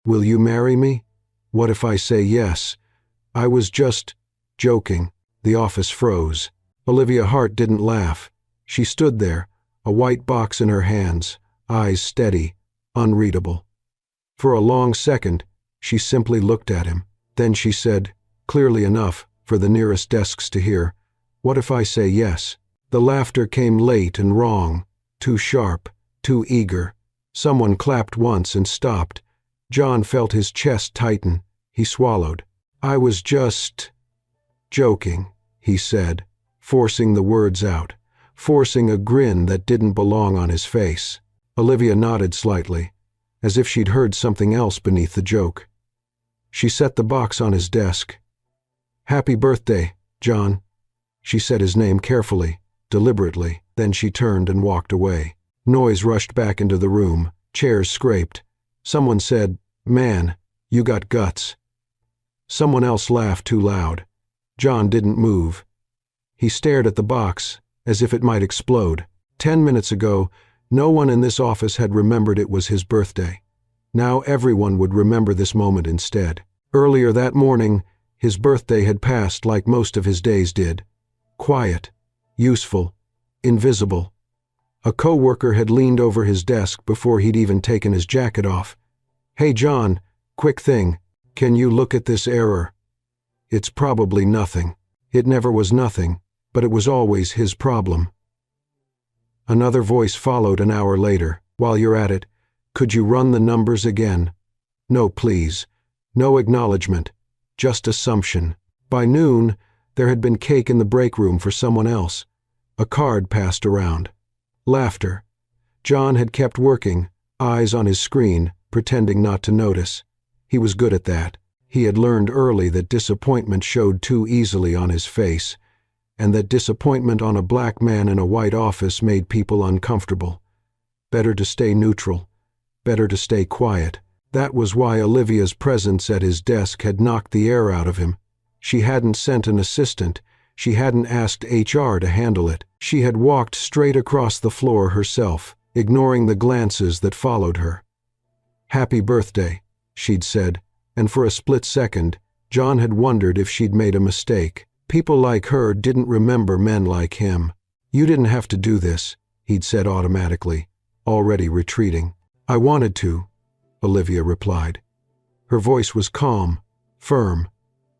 Will you marry me? What if I say yes? I was just joking. The office froze. Olivia Hart didn't laugh. She stood there, a white box in her hands, eyes steady, unreadable. For a long second, she simply looked at him. Then she said, clearly enough for the nearest desks to hear, "What if I say yes?" The laughter came late and wrong, too sharp, too eager. Someone clapped once and stopped. John felt his chest tighten. He swallowed. "I was just joking," he said, forcing the words out, forcing a grin that didn't belong on his face. Olivia nodded slightly, as if she'd heard something else beneath the joke. She set the box on his desk. "Happy birthday, John." She said his name carefully, deliberately, then she turned and walked away. Noise rushed back into the room. Chairs scraped. Someone said, "Man, you got guts." Someone else laughed too loud. John didn't move. He stared at the box, as if it might explode. 10 minutes ago, no one in this office had remembered it was his birthday. Now everyone would remember this moment instead. Earlier that morning, his birthday had passed like most of his days did. Quiet, useful, invisible. A coworker had leaned over his desk before he'd even taken his jacket off. "Hey John, quick thing. Can you look at this error?" It's probably nothing. It never was nothing, but it was always his problem. Another voice followed an hour later. "While you're at it, could you run the numbers again?" "No, please. No acknowledgement. Just assumption." By noon, there had been cake in the break room for someone else. A card passed around. Laughter. John had kept working, eyes on his screen, pretending not to notice. He was good at that. He had learned early that disappointment showed too easily on his face, and that disappointment on a black man in a white office made people uncomfortable. Better to stay neutral. Better to stay quiet. That was why Olivia's presence at his desk had knocked the air out of him. She hadn't sent an assistant. She hadn't asked HR to handle it. She had walked straight across the floor herself, ignoring the glances that followed her. "Happy birthday," she'd said, and for a split second, John had wondered if she'd made a mistake. People like her didn't remember men like him. "You didn't have to do this," he'd said automatically, already retreating. "I wanted to," Olivia replied. Her voice was calm, firm,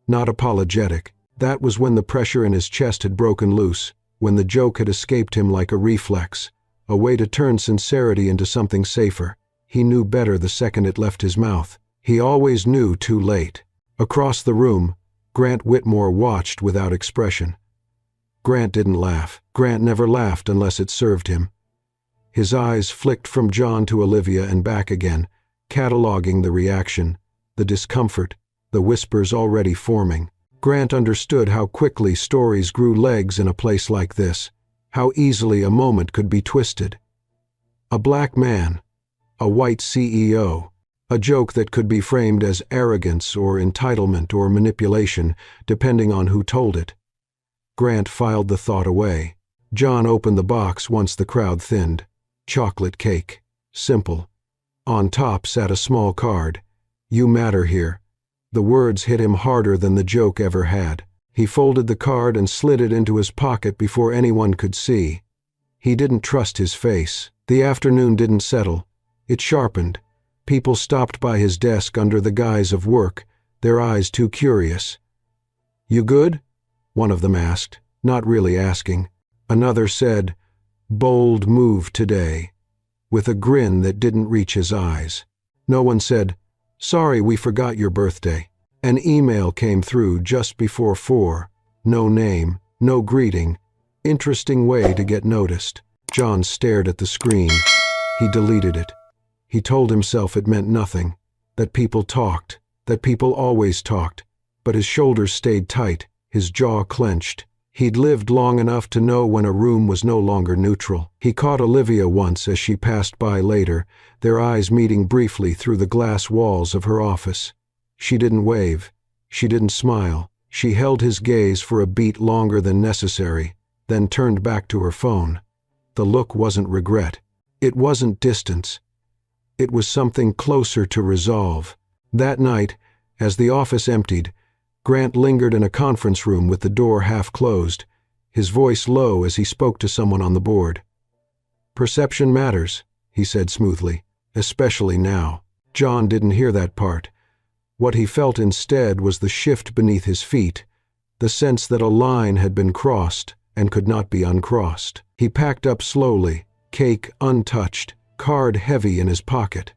not apologetic. That was when the pressure in his chest had broken loose, when the joke had escaped him like a reflex, a way to turn sincerity into something safer. He knew better the second it left his mouth. He always knew too late. Across the room, Grant Whitmore watched without expression. Grant didn't laugh. Grant never laughed unless it served him. His eyes flicked from John to Olivia and back again, cataloging the reaction, the discomfort, the whispers already forming. Grant understood how quickly stories grew legs in a place like this, how easily a moment could be twisted. A black man, a white CEO, a joke that could be framed as arrogance or entitlement or manipulation, depending on who told it. Grant filed the thought away. John opened the box once the crowd thinned. Chocolate cake. Simple. On top sat a small card. "You matter here." The words hit him harder than the joke ever had. He folded the card and slid it into his pocket before anyone could see. He didn't trust his face. The afternoon didn't settle. It sharpened. People stopped by his desk under the guise of work, their eyes too curious. "You good?" one of them asked, not really asking. Another said, "Bold move today," with a grin that didn't reach his eyes. No one said, "Sorry we forgot your birthday." An email came through just before 4. No name, no greeting. Interesting way to get noticed. John stared at the screen. He deleted it. He told himself it meant nothing, that people talked, that people always talked, but his shoulders stayed tight, his jaw clenched. He'd lived long enough to know when a room was no longer neutral. He caught Olivia once as she passed by later, their eyes meeting briefly through the glass walls of her office. She didn't wave. She didn't smile. She held his gaze for a beat longer than necessary, then turned back to her phone. The look wasn't regret. It wasn't distance. It was something closer to resolve. That night, as the office emptied, Grant lingered in a conference room with the door half closed, his voice low as he spoke to someone on the board. "Perception matters," he said smoothly, "especially now." John didn't hear that part. What he felt instead was the shift beneath his feet, the sense that a line had been crossed and could not be uncrossed. He packed up slowly, cake untouched, card heavy in his pocket.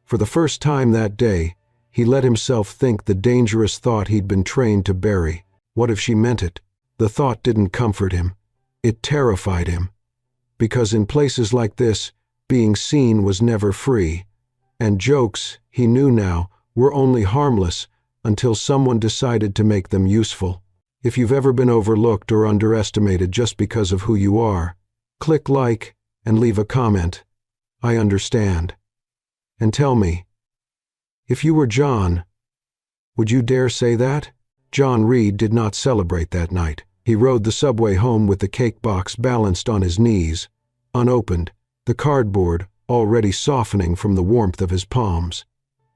For the first time that day, he let himself think the dangerous thought he'd been trained to bury. What if she meant it? The thought didn't comfort him. It terrified him. Because in places like this, being seen was never free. And jokes, he knew now, were only harmless until someone decided to make them useful. If you've ever been overlooked or underestimated just because of who you are, click like and leave a comment. I understand. And tell me, if you were John, would you dare say that? John Reed did not celebrate that night. He rode the subway home with the cake box balanced on his knees, unopened, the cardboard already softening from the warmth of his palms.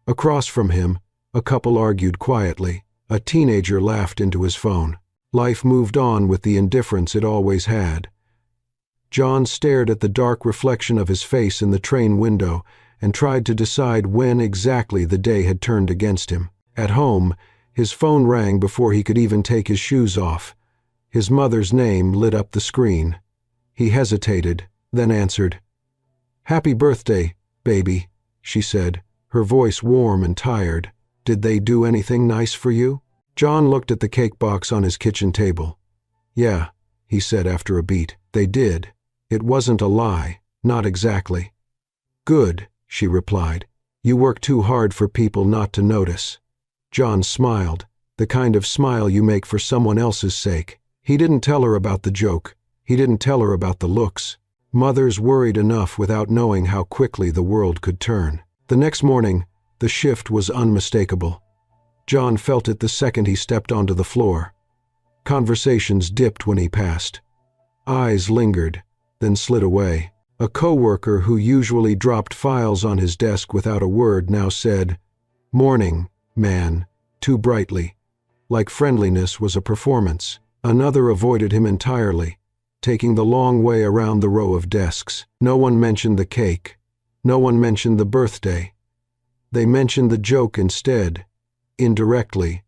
Across from him, a couple argued quietly. A teenager laughed into his phone. Life moved on with the indifference it always had. John stared at the dark reflection of his face in the train window and tried to decide when exactly the day had turned against him. At home, his phone rang before he could even take his shoes off. His mother's name lit up the screen. He hesitated, then answered. "Happy birthday, baby," she said, her voice warm and tired. "Did they do anything nice for you?" John looked at the cake box on his kitchen table. "Yeah," he said after a beat. "They did. It wasn't a lie, not exactly." "Good," she replied. "You work too hard for people not to notice." John smiled, the kind of smile you make for someone else's sake. He didn't tell her about the joke. He didn't tell her about the looks. Mothers worried enough without knowing how quickly the world could turn. The next morning, the shift was unmistakable. John felt it the second he stepped onto the floor. Conversations dipped when he passed. Eyes lingered, then slid away. A coworker who usually dropped files on his desk without a word now said, "Morning, man," too brightly, like friendliness was a performance. Another avoided him entirely, taking the long way around the row of desks. No one mentioned the cake. No one mentioned the birthday. They mentioned the joke instead, indirectly,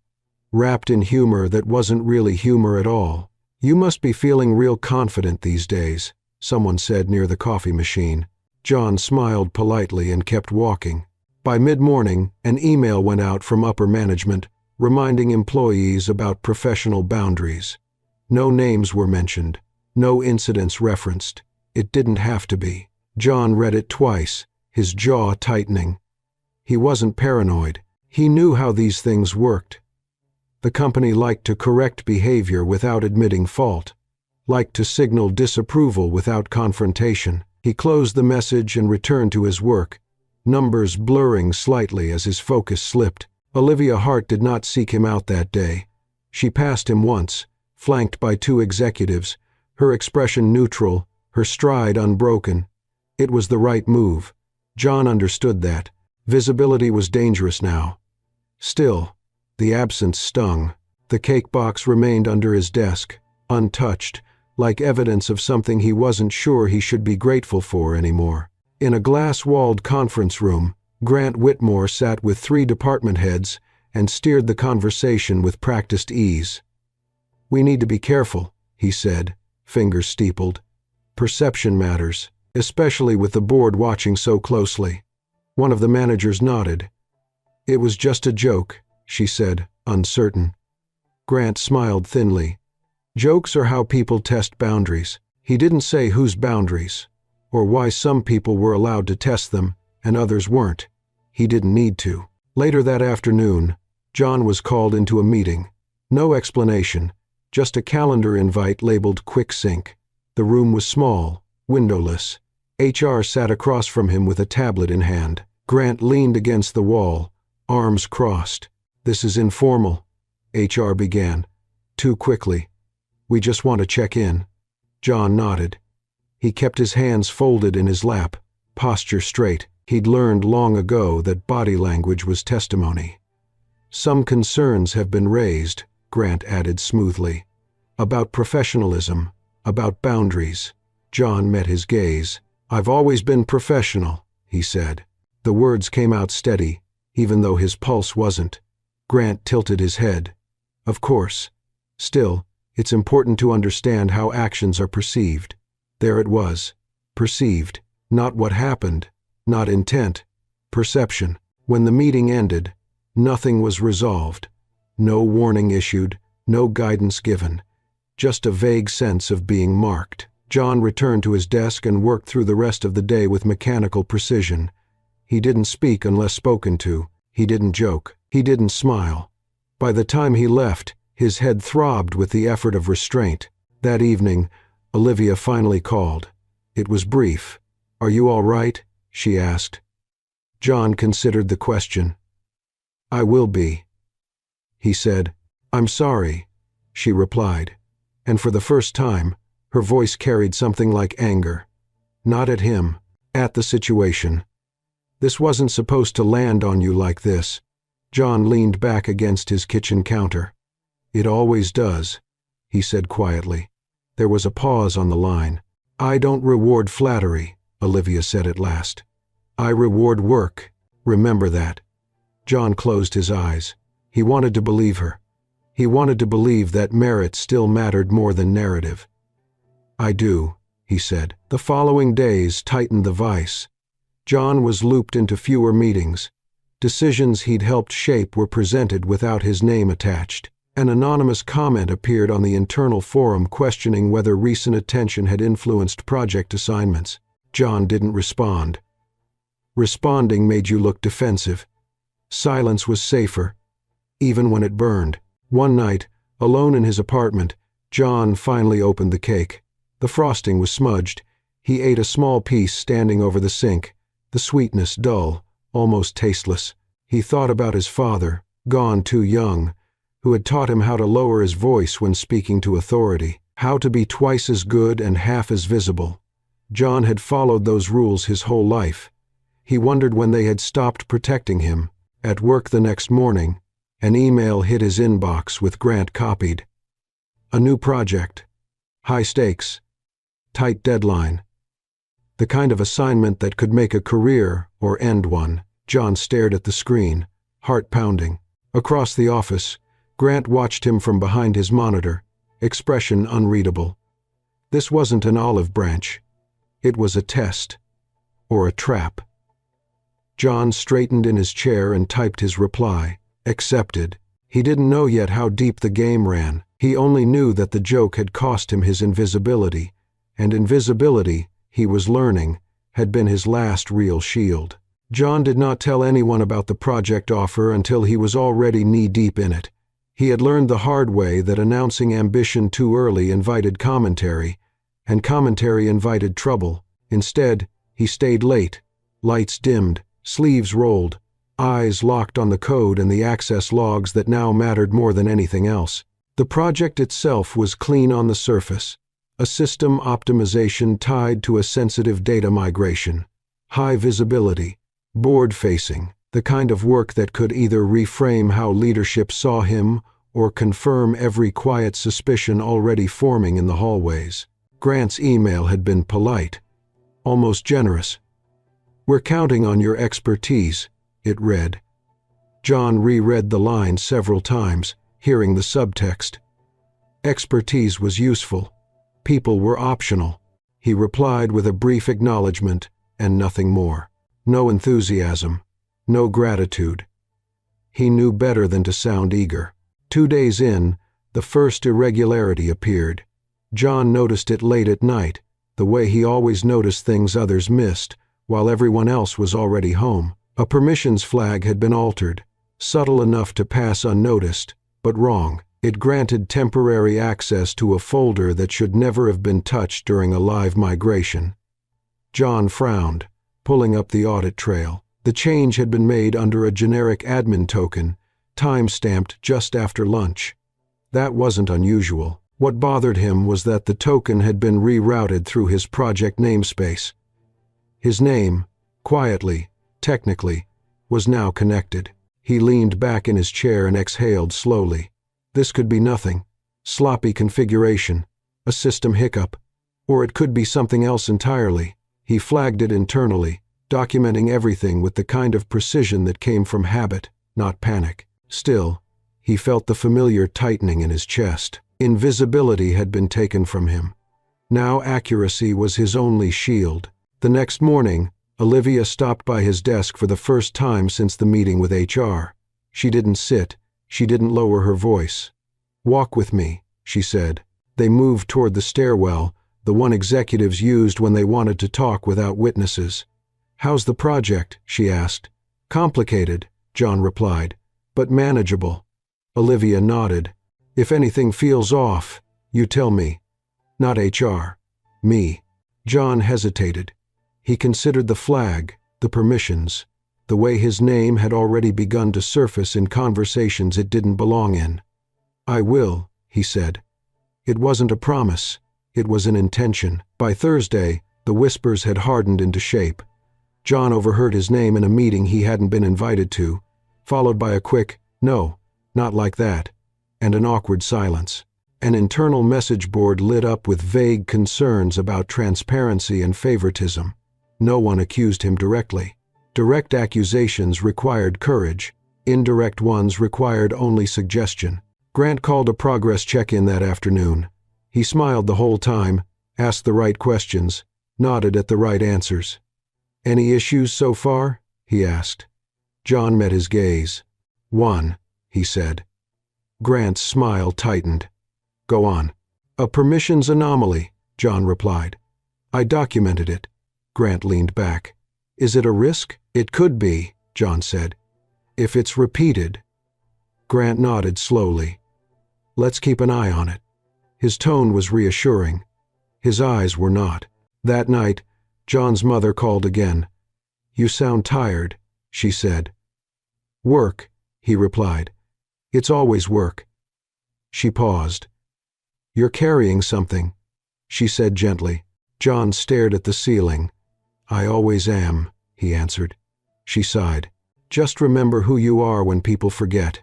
wrapped in humor that wasn't really humor at all. "You must be feeling real confident these days," someone said near the coffee machine. John smiled politely and kept walking. By mid-morning, an email went out from upper management, reminding employees about professional boundaries. No names were mentioned, no incidents referenced. It didn't have to be. John read it twice, his jaw tightening. He wasn't paranoid. He knew how these things worked. The company liked to correct behavior without admitting fault, liked to signal disapproval without confrontation. He closed the message and returned to his work, numbers blurring slightly as his focus slipped. Olivia Hart did not seek him out that day. She passed him once, flanked by two executives, her expression neutral, her stride unbroken. It was the right move. John understood that. Visibility was dangerous now. Still, the absence stung. The cake box remained under his desk, untouched, like evidence of something he wasn't sure he should be grateful for anymore. In a glass-walled conference room, Grant Whitmore sat with 3 department heads and steered the conversation with practiced ease. "We need to be careful," he said, fingers steepled. "Perception matters, especially with the board watching so closely." One of the managers nodded. "It was just a joke," she said, uncertain. Grant smiled thinly. Jokes are how people test boundaries. He didn't say whose boundaries, or why some people were allowed to test them and others weren't. He didn't need to. Later that afternoon, John was called into a meeting. No explanation, just a calendar invite labeled Quick Sync. The room was small, windowless. HR sat across from him with a tablet in hand. Grant leaned against the wall, arms crossed. "This is informal," HR began. Too quickly. "We just want to check in." John nodded. He kept his hands folded in his lap, posture straight. He'd learned long ago that body language was testimony. "Some concerns have been raised," Grant added smoothly. "About professionalism, about boundaries." John met his gaze. "I've always been professional," he said. The words came out steady, even though his pulse wasn't. Grant tilted his head. "Of course. Still, it's important to understand how actions are perceived." There it was. Perceived. Not what happened. Not intent. Perception. When the meeting ended, nothing was resolved. No warning issued, no guidance given. Just a vague sense of being marked. John returned to his desk and worked through the rest of the day with mechanical precision. He didn't speak unless spoken to. He didn't joke. He didn't smile. By the time he left, his head throbbed with the effort of restraint. That evening, Olivia finally called. It was brief. "Are you all right?" she asked. John considered the question. "I will be," he said. "I'm sorry," she replied, and for the first time, her voice carried something like anger. Not at him, at the situation. "This wasn't supposed to land on you like this." John leaned back against his kitchen counter. "It always does," he said quietly. There was a pause on the line. "I don't reward flattery," Olivia said at last. "I reward work. Remember that." John closed his eyes. He wanted to believe her. He wanted to believe that merit still mattered more than narrative. "I do," he said. The following days tightened the vice. John was looped into fewer meetings. Decisions he'd helped shape were presented without his name attached. An anonymous comment appeared on the internal forum questioning whether recent attention had influenced project assignments. John didn't respond. Responding made you look defensive. Silence was safer, even when it burned. One night, alone in his apartment, John finally opened the cake. The frosting was smudged. He ate a small piece standing over the sink, the sweetness dull, almost tasteless. He thought about his father, gone too young, who had taught him how to lower his voice when speaking to authority, how to be twice as good and half as visible. John had followed those rules his whole life. He wondered when they had stopped protecting him. At work the next morning, an email hit his inbox with Grant copied. A new project. High stakes. Tight deadline. The kind of assignment that could make a career or end one. John stared at the screen, heart pounding. Across the office, Grant watched him from behind his monitor, expression unreadable. This wasn't an olive branch. It was a test. Or a trap. John straightened in his chair and typed his reply. Accepted. He didn't know yet how deep the game ran. He only knew that the joke had cost him his invisibility, and invisibility, he was learning, had been his last real shield. John did not tell anyone about the project offer until he was already knee-deep in it. He had learned the hard way that announcing ambition too early invited commentary, and commentary invited trouble. Instead, he stayed late. Lights dimmed, sleeves rolled, eyes locked on the code and the access logs that now mattered more than anything else. The project itself was clean on the surface, a system optimization tied to a sensitive data migration. High visibility, board-facing, the kind of work that could either reframe how leadership saw him or confirm every quiet suspicion already forming in the hallways. Grant's email had been polite, almost generous. "We're counting on your expertise," it read. John reread the line several times, hearing the subtext. Expertise was useful. People were optional. He replied with a brief acknowledgement and nothing more. No enthusiasm. No gratitude. He knew better than to sound eager. 2 days in, the first irregularity appeared. John noticed it late at night, the way he always noticed things others missed, while everyone else was already home. A permissions flag had been altered, subtle enough to pass unnoticed, but wrong. It granted temporary access to a folder that should never have been touched during a live migration. John frowned, pulling up the audit trail. The change had been made under a generic admin token, time-stamped just after lunch. That wasn't unusual. What bothered him was that the token had been rerouted through his project namespace. His name, quietly, technically, was now connected. He leaned back in his chair and exhaled slowly. This could be nothing. Sloppy configuration, a system hiccup, or it could be something else entirely. He flagged it internally, documenting everything with the kind of precision that came from habit, not panic. Still, he felt the familiar tightening in his chest. Invisibility had been taken from him. Now accuracy was his only shield. The next morning, Olivia stopped by his desk for the first time since the meeting with HR. She didn't sit, she didn't lower her voice. "Walk with me," she said. They moved toward the stairwell, the one executives used when they wanted to talk without witnesses. "How's the project?" she asked. "Complicated," John replied, "but manageable." Olivia nodded. "If anything feels off, you tell me." "Not HR. Me." John hesitated. He considered the flag, the permissions, the way his name had already begun to surface in conversations it didn't belong in. "I will," he said. It wasn't a promise, it was an intention. By Thursday, the whispers had hardened into shape. John overheard his name in a meeting he hadn't been invited to, followed by a quick, "No, not like that," and an awkward silence. An internal message board lit up with vague concerns about transparency and favoritism. No one accused him directly. Direct accusations required courage. Indirect ones required only suggestion. Grant called a progress check-in that afternoon. He smiled the whole time, asked the right questions, nodded at the right answers. "Any issues so far?" he asked. John met his gaze. "One," he said. Grant's smile tightened. "Go on." "A permissions anomaly," John replied. "I documented it." Grant leaned back. "Is it a risk?" "It could be," John said. "If it's repeated." Grant nodded slowly. "Let's keep an eye on it." His tone was reassuring. His eyes were not. That night, John's mother called again. "You sound tired," she said. "Work," he replied. "It's always work." She paused. "You're carrying something," she said gently. John stared at the ceiling. "I always am," he answered. She sighed. "Just remember who you are when people forget."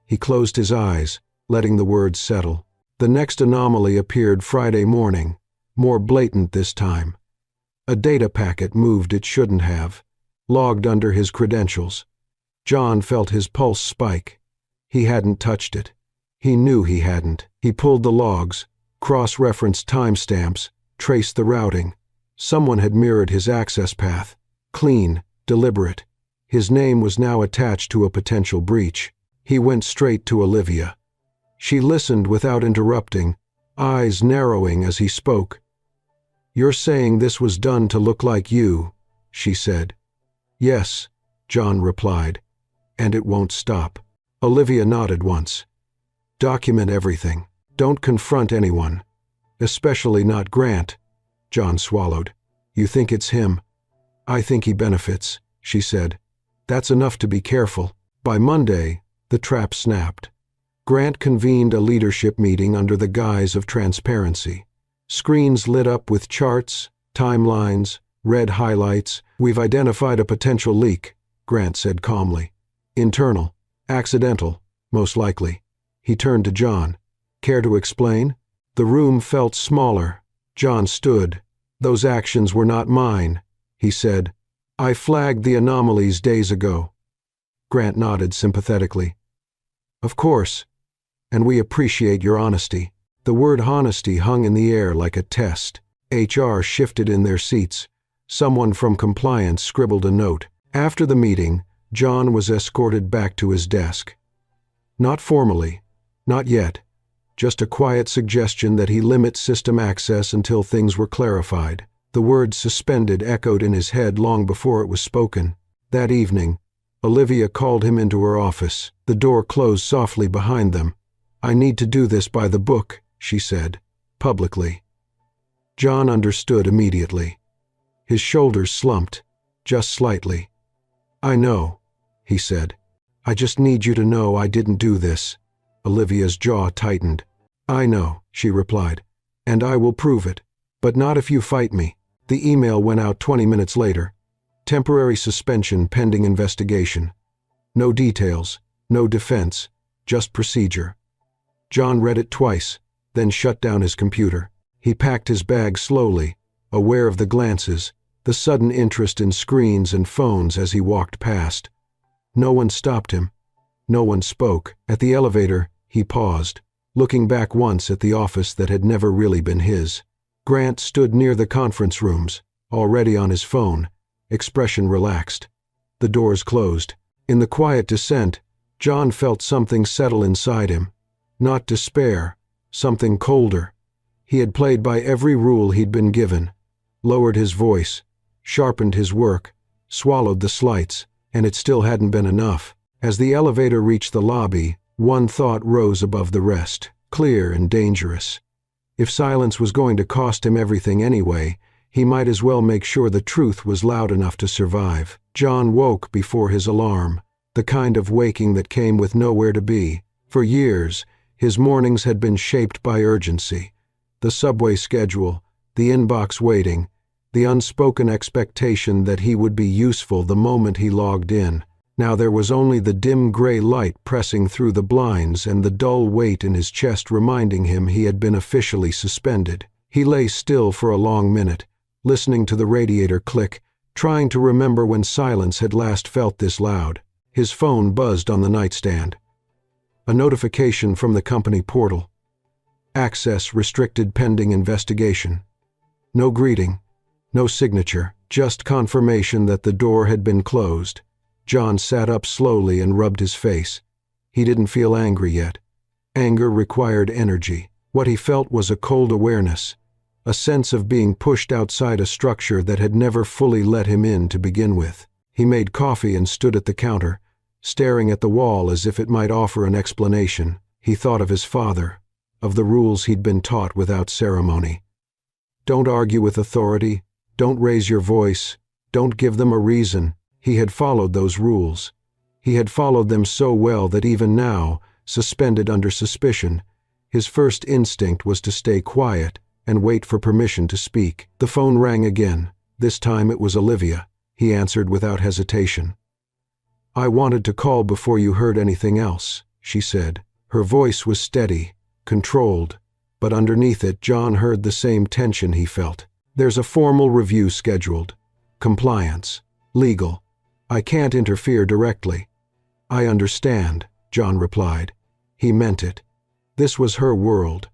He closed his eyes, letting the words settle. The next anomaly appeared Friday morning, more blatant this time. A data packet moved it shouldn't have, logged under his credentials. John felt his pulse spike. He hadn't touched it. He knew he hadn't. He pulled the logs, cross-referenced timestamps, traced the routing. Someone had mirrored his access path. Clean, deliberate. His name was now attached to a potential breach. He went straight to Olivia. She listened without interrupting, eyes narrowing as he spoke. "You're saying this was done to look like you," she said. "Yes," John replied, "and it won't stop." Olivia nodded once. "Document everything. Don't confront anyone. Especially not Grant." John swallowed. "You think it's him?" "I think he benefits," she said. "That's enough to be careful." By Monday, the trap snapped. Grant convened a leadership meeting under the guise of transparency. Screens lit up with charts, timelines, red highlights. "We've identified a potential leak," Grant said calmly. "Internal. Accidental, most likely." He turned to John. "Care to explain?" The room felt smaller. John stood. "Those actions were not mine," he said. "I flagged the anomalies days ago." Grant nodded sympathetically. "Of course. And we appreciate your honesty." The word honesty hung in the air like a test. HR shifted in their seats. Someone from compliance scribbled a note. After the meeting, John was escorted back to his desk. Not formally. Not yet. Just a quiet suggestion that he limit system access until things were clarified. The word suspended echoed in his head long before it was spoken. That evening, Olivia called him into her office. The door closed softly behind them. "I need to do this by the book," she said, publicly. John understood immediately. His shoulders slumped, just slightly. "I know," he said. "I just need you to know I didn't do this." Olivia's jaw tightened. "I know," she replied, "and I will prove it. But not if you fight me." The email went out 20 minutes later. Temporary suspension pending investigation. No details, no defense, just procedure. John read it twice, then shut down his computer. He packed his bag slowly, aware of the glances, the sudden interest in screens and phones as he walked past. No one stopped him. No one spoke. At the elevator, he paused, looking back once at the office that had never really been his. Grant stood near the conference rooms, already on his phone, expression relaxed. The doors closed. In the quiet descent, John felt something settle inside him. Not despair, something colder. He had played by every rule he'd been given, lowered his voice, sharpened his work, swallowed the slights, and it still hadn't been enough. As the elevator reached the lobby, one thought rose above the rest, clear and dangerous. If silence was going to cost him everything anyway, he might as well make sure the truth was loud enough to survive. John woke before his alarm, the kind of waking that came with nowhere to be. For years, his mornings had been shaped by urgency. The subway schedule, the inbox waiting, the unspoken expectation that he would be useful the moment he logged in. Now there was only the dim gray light pressing through the blinds and the dull weight in his chest reminding him he had been officially suspended. He lay still for a long minute, listening to the radiator click, trying to remember when silence had last felt this loud. His phone buzzed on the nightstand. A notification from the company portal. Access restricted pending investigation. No greeting, no signature, just confirmation that the door had been closed. John sat up slowly and rubbed his face. He didn't feel angry yet. Anger required energy. What he felt was a cold awareness, a sense of being pushed outside a structure that had never fully let him in to begin with. He made coffee and stood at the counter, staring at the wall as if it might offer an explanation. He thought of his father, of the rules he'd been taught without ceremony. Don't argue with authority, don't raise your voice, don't give them a reason. He had followed those rules. He had followed them so well that even now, suspended under suspicion, his first instinct was to stay quiet and wait for permission to speak. The phone rang again. This time it was Olivia. He answered without hesitation. "I wanted to call before you heard anything else," she said. Her voice was steady, controlled, but underneath it John heard the same tension he felt. "There's a formal review scheduled. Compliance. Legal. I can't interfere directly." "I understand," John replied. He meant it. This was her world.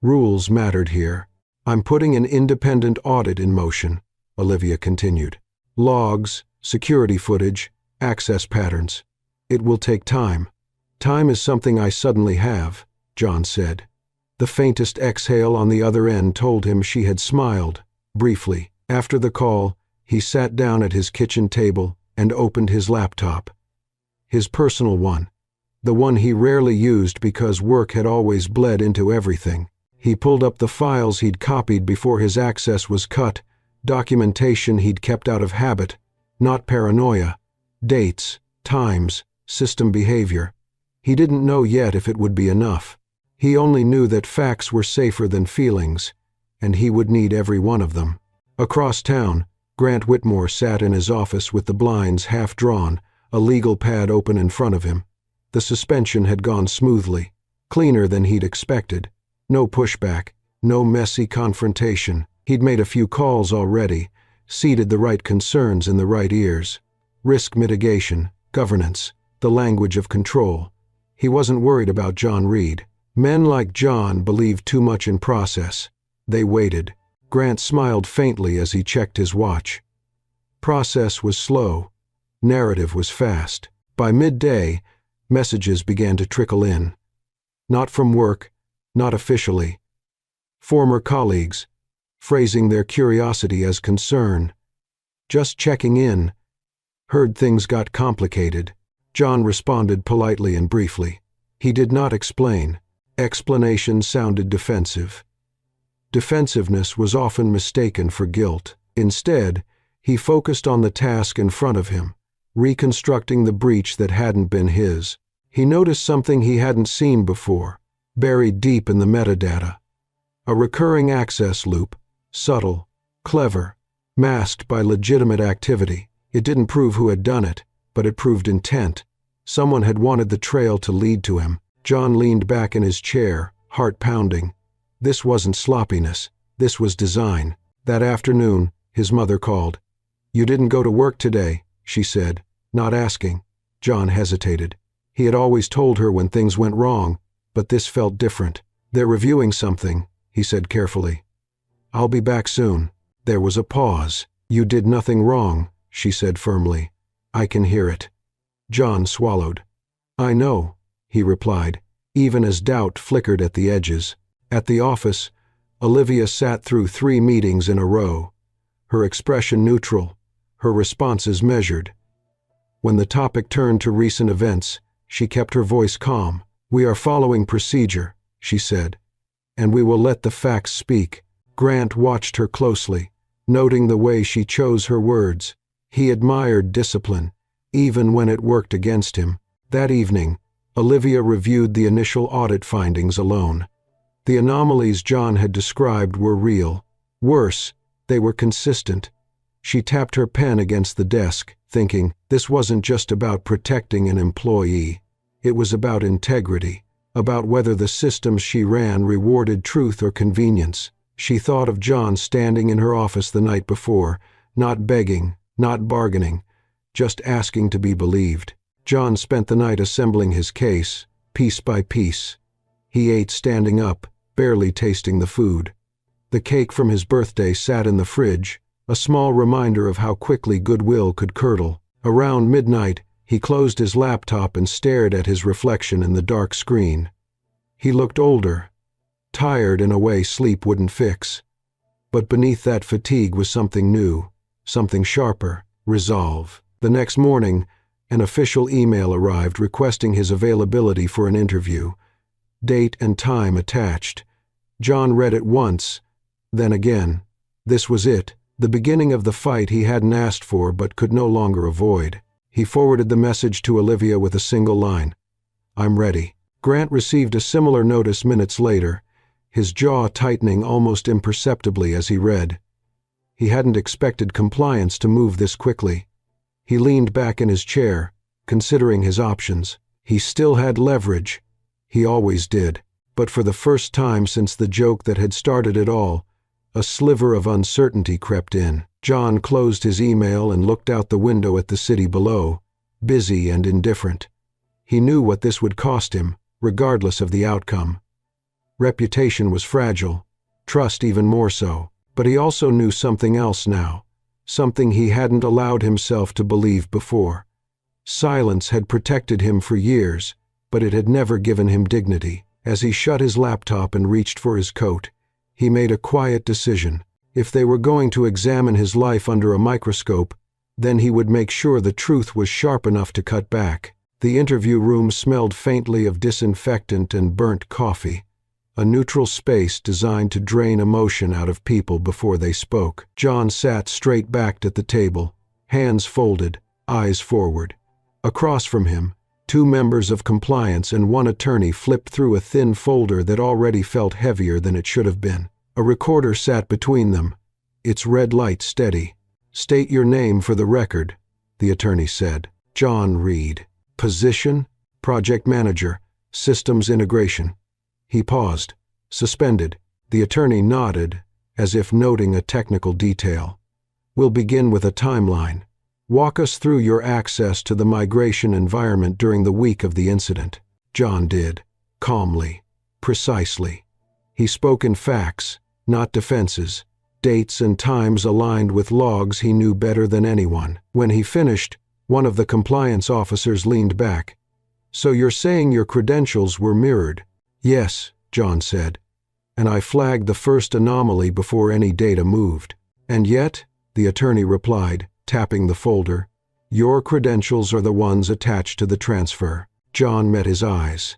Rules mattered here. "I'm putting an independent audit in motion," Olivia continued. "Logs, security footage, access patterns. It will take time." "Time is something I suddenly have," John said. The faintest exhale on the other end told him she had smiled, briefly. After the call, he sat down at his kitchen table and opened his laptop. His personal one, the one he rarely used because work had always bled into everything. He pulled up the files he'd copied before his access was cut, documentation he'd kept out of habit, not paranoia, dates, times, system behavior. He didn't know yet if it would be enough. He only knew that facts were safer than feelings, and he would need every one of them. Across town, Grant Whitmore sat in his office with the blinds half drawn, a legal pad open in front of him. The suspension had gone smoothly, cleaner than he'd expected. No pushback, no messy confrontation. He'd made a few calls already, seeded the right concerns in the right ears. Risk mitigation, governance, the language of control. He wasn't worried about John Reed. Men like John believed too much in process. They waited. Grant smiled faintly as he checked his watch. Process was slow. Narrative was fast. By midday, messages began to trickle in. Not from work, not officially. Former colleagues, phrasing their curiosity as concern. Just checking in. Heard things got complicated. John responded politely and briefly. He did not explain. Explanation sounded defensive. Defensiveness was often mistaken for guilt. Instead, he focused on the task in front of him, reconstructing the breach that hadn't been his. He noticed something he hadn't seen before, buried deep in the metadata. A recurring access loop, subtle, clever, masked by legitimate activity. It didn't prove who had done it, but it proved intent. Someone had wanted the trail to lead to him. John leaned back in his chair, heart pounding. This wasn't sloppiness. This was design. That afternoon, his mother called. "You didn't go to work today," she said, not asking. John hesitated. He had always told her when things went wrong, but this felt different. "They're reviewing something," he said carefully. "I'll be back soon." There was a pause. "You did nothing wrong," she said firmly. "I can hear it." John swallowed. "I know," he replied, even as doubt flickered at the edges. At the office, Olivia sat through 3 meetings in a row, her expression neutral, her responses measured. When the topic turned to recent events, she kept her voice calm. "We are following procedure," she said, "and we will let the facts speak." Grant watched her closely, noting the way she chose her words. He admired discipline, even when it worked against him. That evening, Olivia reviewed the initial audit findings alone. The anomalies John had described were real. Worse, they were consistent. She tapped her pen against the desk, thinking, this wasn't just about protecting an employee. It was about integrity, about whether the systems she ran rewarded truth or convenience. She thought of John standing in her office the night before, not begging, not bargaining, just asking to be believed. John spent the night assembling his case, piece by piece. He ate standing up, barely tasting the food. The cake from his birthday sat in the fridge, a small reminder of how quickly goodwill could curdle. Around midnight, he closed his laptop and stared at his reflection in the dark screen. He looked older, tired in a way sleep wouldn't fix. But beneath that fatigue was something new, something sharper, resolve. The next morning, an official email arrived requesting his availability for an interview. Date and time attached. John read it once, then again. This was it, the beginning of the fight he hadn't asked for but could no longer avoid. He forwarded the message to Olivia with a single line. "I'm ready." Grant received a similar notice minutes later, his jaw tightening almost imperceptibly as he read. He hadn't expected compliance to move this quickly. He leaned back in his chair, considering his options. He still had leverage. He always did. But for the first time since the joke that had started it all, a sliver of uncertainty crept in. John closed his email and looked out the window at the city below, busy and indifferent. He knew what this would cost him, regardless of the outcome. Reputation was fragile, trust even more so. But he also knew something else now, something he hadn't allowed himself to believe before. Silence had protected him for years, but it had never given him dignity. As he shut his laptop and reached for his coat, he made a quiet decision. If they were going to examine his life under a microscope, then he would make sure the truth was sharp enough to cut back. The interview room smelled faintly of disinfectant and burnt coffee, a neutral space designed to drain emotion out of people before they spoke. John sat straight backed at the table, hands folded, eyes forward. Across from him, 2 members of compliance and 1 attorney flipped through a thin folder that already felt heavier than it should have been. A recorder sat between them, its red light steady. "State your name for the record," the attorney said. John Reed. Position? Project Manager, Systems Integration. He paused, suspended. The attorney nodded, as if noting a technical detail. "We'll begin with a timeline. Walk us through your access to the migration environment during the week of the incident." John did, calmly, precisely. He spoke in facts, not defenses, dates and times aligned with logs he knew better than anyone. When he finished, one of the compliance officers leaned back. "So you're saying your credentials were mirrored?" "Yes," John said, "and I flagged the first anomaly before any data moved." "And yet," the attorney replied, tapping the folder, "your credentials are the ones attached to the transfer." John met his eyes.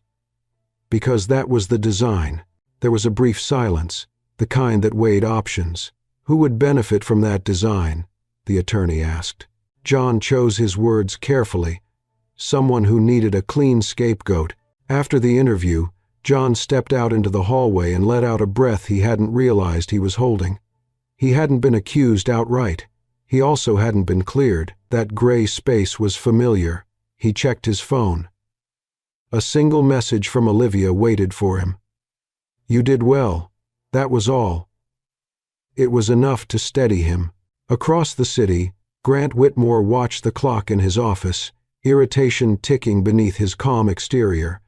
"Because that was the design." There was a brief silence, the kind that weighed options. "Who would benefit from that design?" the attorney asked. John chose his words carefully. Someone who needed a clean scapegoat. After the interview, John stepped out into the hallway and let out a breath he hadn't realized he was holding. He hadn't been accused outright. He also hadn't been cleared. That gray space was familiar. He checked his phone. A single message from Olivia waited for him. "You did well." That was all. It was enough to steady him. Across the city, Grant Whitmore watched the clock in his office, irritation ticking beneath his calm exterior.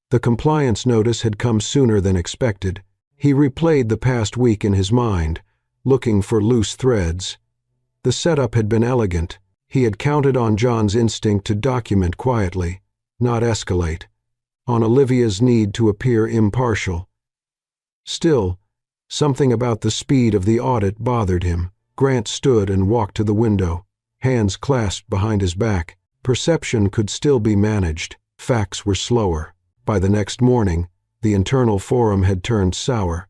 The compliance notice had come sooner than expected. He replayed the past week in his mind, looking for loose threads. The setup had been elegant. He had counted on John's instinct to document quietly, not escalate, on Olivia's need to appear impartial. Still, something about the speed of the audit bothered him. Grant stood and walked to the window, hands clasped behind his back. Perception could still be managed. Facts were slower. By the next morning, the internal forum had turned sour.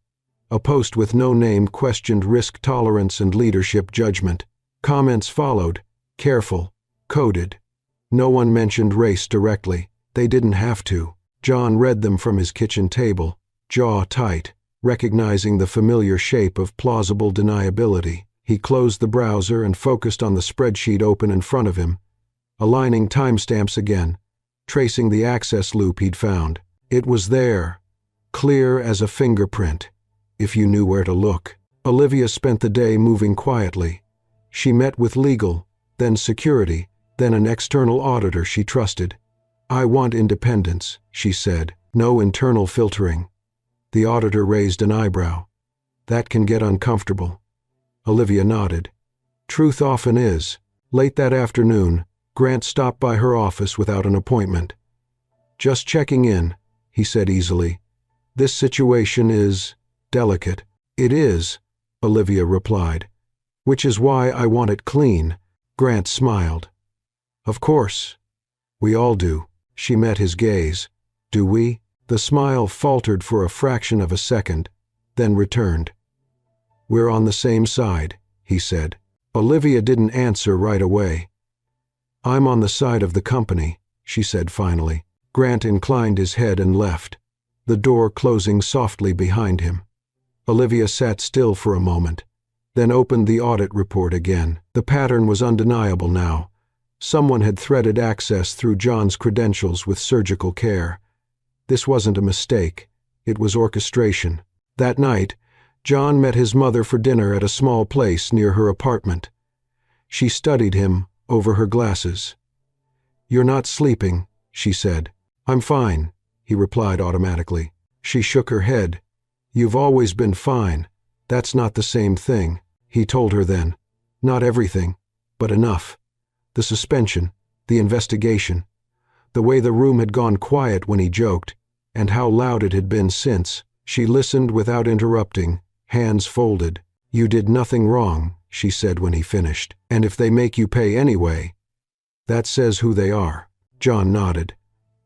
A post with no name questioned risk tolerance and leadership judgment. Comments followed, careful, coded. No one mentioned race directly. They didn't have to. John read them from his kitchen table, jaw tight, recognizing the familiar shape of plausible deniability. He closed the browser and focused on the spreadsheet open in front of him, aligning timestamps again, tracing the access loop he'd found. It was there, clear as a fingerprint, if you knew where to look. Olivia spent the day moving quietly. She met with legal, then security, then an external auditor she trusted. "I want independence," she said, "no internal filtering." The auditor raised an eyebrow. "That can get uncomfortable." Olivia nodded. "Truth often is." Late that afternoon, Grant stopped by her office without an appointment. "Just checking in," he said easily. "This situation is delicate." "It is," Olivia replied. "Which is why I want it clean." Grant smiled. "Of course. We all do." She met his gaze. "Do we?" The smile faltered for a fraction of a second, then returned. "We're on the same side," he said. Olivia didn't answer right away. "I'm on the side of the company," she said finally. Grant inclined his head and left, the door closing softly behind him. Olivia sat still for a moment, then opened the audit report again. The pattern was undeniable now. Someone had threaded access through John's credentials with surgical care. This wasn't a mistake. It was orchestration. That night, John met his mother for dinner at a small place near her apartment. She studied him over her glasses. "You're not sleeping," she said. "I'm fine," he replied automatically. She shook her head. "You've always been fine. That's not the same thing," he told her then. "Not everything, but enough. The suspension, the investigation, the way the room had gone quiet when he joked, and how loud it had been since." She listened without interrupting, hands folded. "You did nothing wrong," she said when he finished. "And if they make you pay anyway, that says who they are." John nodded.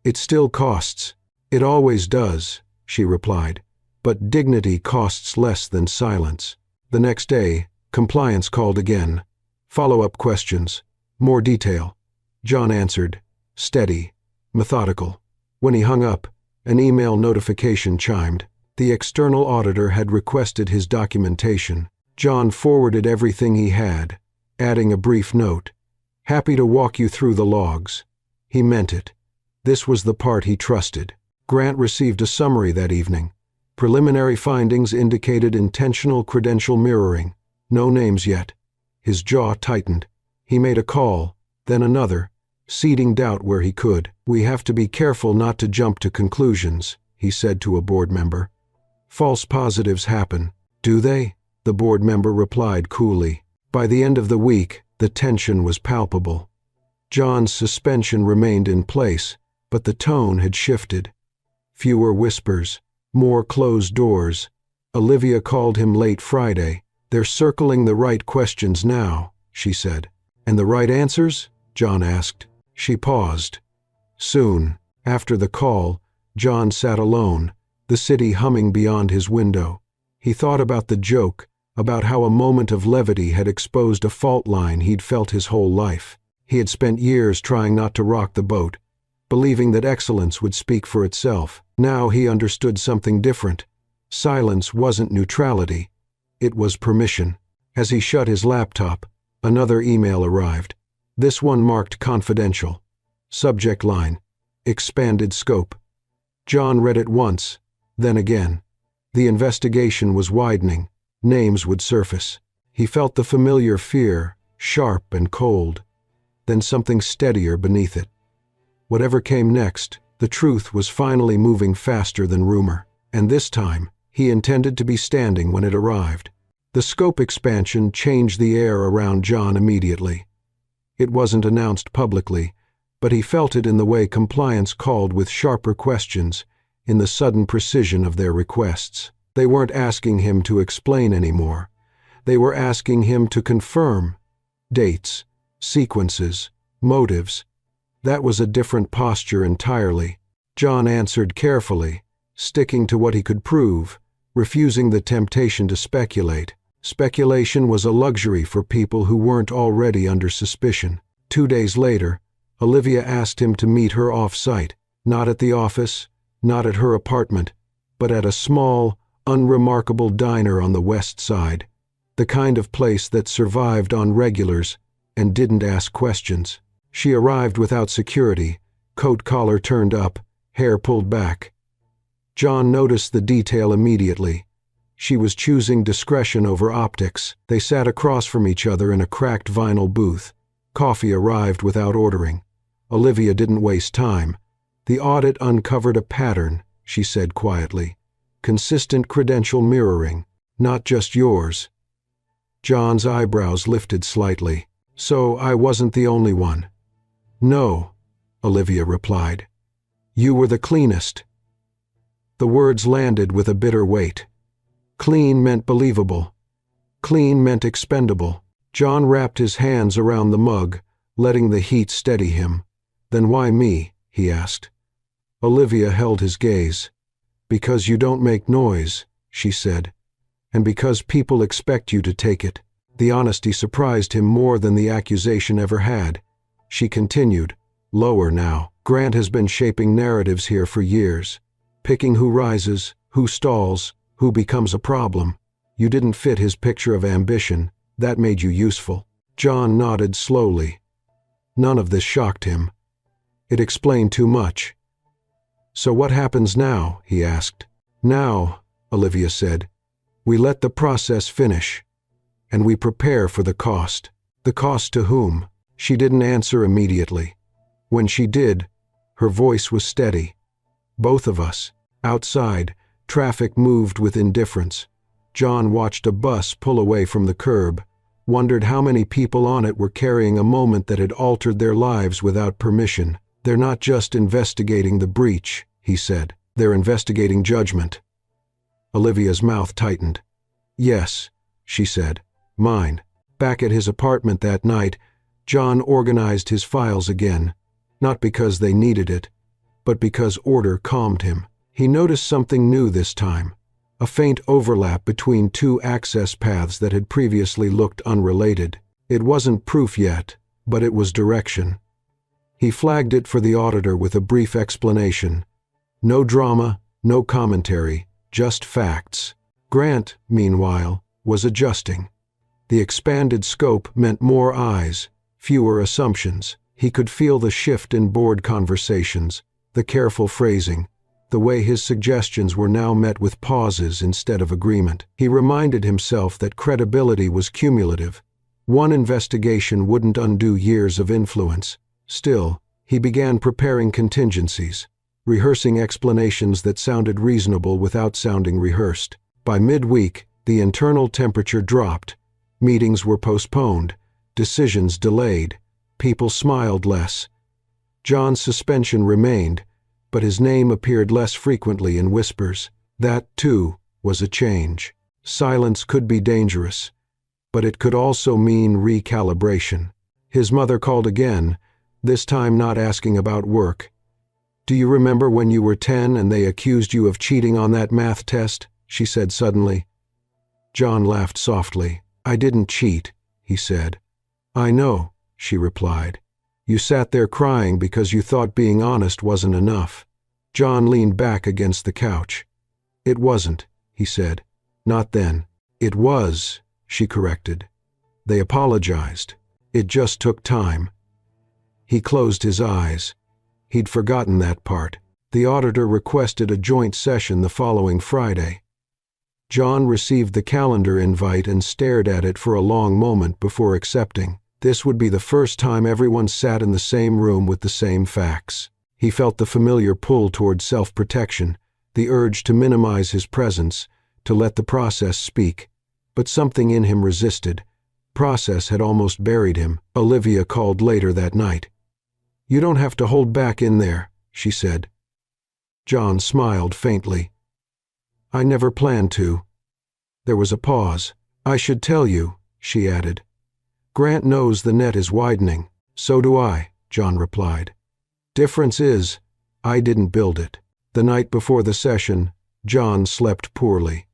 "It still costs." "It always does," she replied. "But dignity costs less than silence." The next day, compliance called again. Follow-up questions. More detail. John answered, steady, methodical. When he hung up, an email notification chimed. The external auditor had requested his documentation. John forwarded everything he had, adding a brief note. "Happy to walk you through the logs." He meant it. This was the part he trusted. Grant received a summary that evening. Preliminary findings indicated intentional credential mirroring. No names yet. His jaw tightened. He made a call, then another, seeding doubt where he could. "We have to be careful not to jump to conclusions," he said to a board member. "False positives happen." "Do they?" the board member replied coolly. By the end of the week, the tension was palpable. John's suspension remained in place, but the tone had shifted. Fewer whispers, more closed doors. Olivia called him late Friday. "They're circling the right questions now," she said. "And the right answers?" John asked. She paused. Soon, after the call, John sat alone, the city humming beyond his window. He thought about the joke, about how a moment of levity had exposed a fault line he'd felt his whole life. He had spent years trying not to rock the boat, believing that excellence would speak for itself. Now he understood something different. Silence wasn't neutrality. It was permission. As he shut his laptop, another email arrived. This one marked confidential. Subject line: expanded scope. John read it once, then again. The investigation was widening. Names would surface. He felt the familiar fear, sharp and cold, then something steadier beneath it. Whatever came next, the truth was finally moving faster than rumor, and this time, he intended to be standing when it arrived. The scope expansion changed the air around John immediately. It wasn't announced publicly, but he felt it in the way compliance called with sharper questions, in the sudden precision of their requests. They weren't asking him to explain anymore. They were asking him to confirm. Dates, sequences, motives. That was a different posture entirely. John answered carefully, sticking to what he could prove, refusing the temptation to speculate. Speculation was a luxury for people who weren't already under suspicion. 2 days later, Olivia asked him to meet her off-site, not at the office, not at her apartment, but at a small, unremarkable diner on the west side, the kind of place that survived on regulars and didn't ask questions. She arrived without security, coat collar turned up, hair pulled back. John noticed the detail immediately. She was choosing discretion over optics. They sat across from each other in a cracked vinyl booth. Coffee arrived without ordering. Olivia didn't waste time. The audit uncovered a pattern, she said quietly. Consistent credential mirroring, not just yours. John's eyebrows lifted slightly. So I wasn't the only one. No, Olivia replied. You were the cleanest. The words landed with a bitter weight. Clean meant believable. Clean meant expendable. John wrapped his hands around the mug, letting the heat steady him. Then why me? He asked. Olivia held his gaze. Because you don't make noise, she said. And because people expect you to take it. The honesty surprised him more than the accusation ever had. She continued, lower now. Grant has been shaping narratives here for years, picking who rises, who stalls, who becomes a problem. You didn't fit his picture of ambition. That made you useful. John nodded slowly. None of this shocked him. It explained too much. So what happens now? He asked. Now, Olivia said, we let the process finish. And we prepare for the cost. The cost to whom? She didn't answer immediately. When she did, her voice was steady. Both of us. Outside, traffic moved with indifference. John watched a bus pull away from the curb, wondered how many people on it were carrying a moment that had altered their lives without permission. They're not just investigating the breach, he said. They're investigating judgment. Olivia's mouth tightened. Yes, she said. Mine. Back at his apartment that night, John organized his files again, not because they needed it, but because order calmed him. He noticed something new this time, a faint overlap between two access paths that had previously looked unrelated. It wasn't proof yet, but it was direction. He flagged it for the auditor with a brief explanation. No drama, no commentary, just facts. Grant, meanwhile, was adjusting. The expanded scope meant more eyes, fewer assumptions. He could feel the shift in board conversations, the careful phrasing, the way his suggestions were now met with pauses instead of agreement. He reminded himself that credibility was cumulative. One investigation wouldn't undo years of influence. Still, he began preparing contingencies, rehearsing explanations that sounded reasonable without sounding rehearsed. By midweek, the internal temperature dropped. Meetings were postponed, decisions delayed, people smiled less. John's suspension remained, but his name appeared less frequently in whispers. That, too, was a change. Silence could be dangerous, but it could also mean recalibration. His mother called again, this time not asking about work. Do you remember when you were 10 and they accused you of cheating on that math test? She said suddenly. John laughed softly. I didn't cheat, he said. I know, she replied. You sat there crying because you thought being honest wasn't enough. John leaned back against the couch. It wasn't, he said. Not then. It was, she corrected. They apologized. It just took time. He closed his eyes. He'd forgotten that part. The auditor requested a joint session the following Friday. John received the calendar invite and stared at it for a long moment before accepting. This would be the first time everyone sat in the same room with the same facts. He felt the familiar pull toward self-protection, the urge to minimize his presence, to let the process speak. But something in him resisted. Process had almost buried him. Olivia called later that night. "You don't have to hold back in there," she said. John smiled faintly. "I never planned to." There was a pause. "I should tell you," she added. "Grant knows the net is widening." "So do I," John replied. "Difference is, I didn't build it." The night before the session, John slept poorly.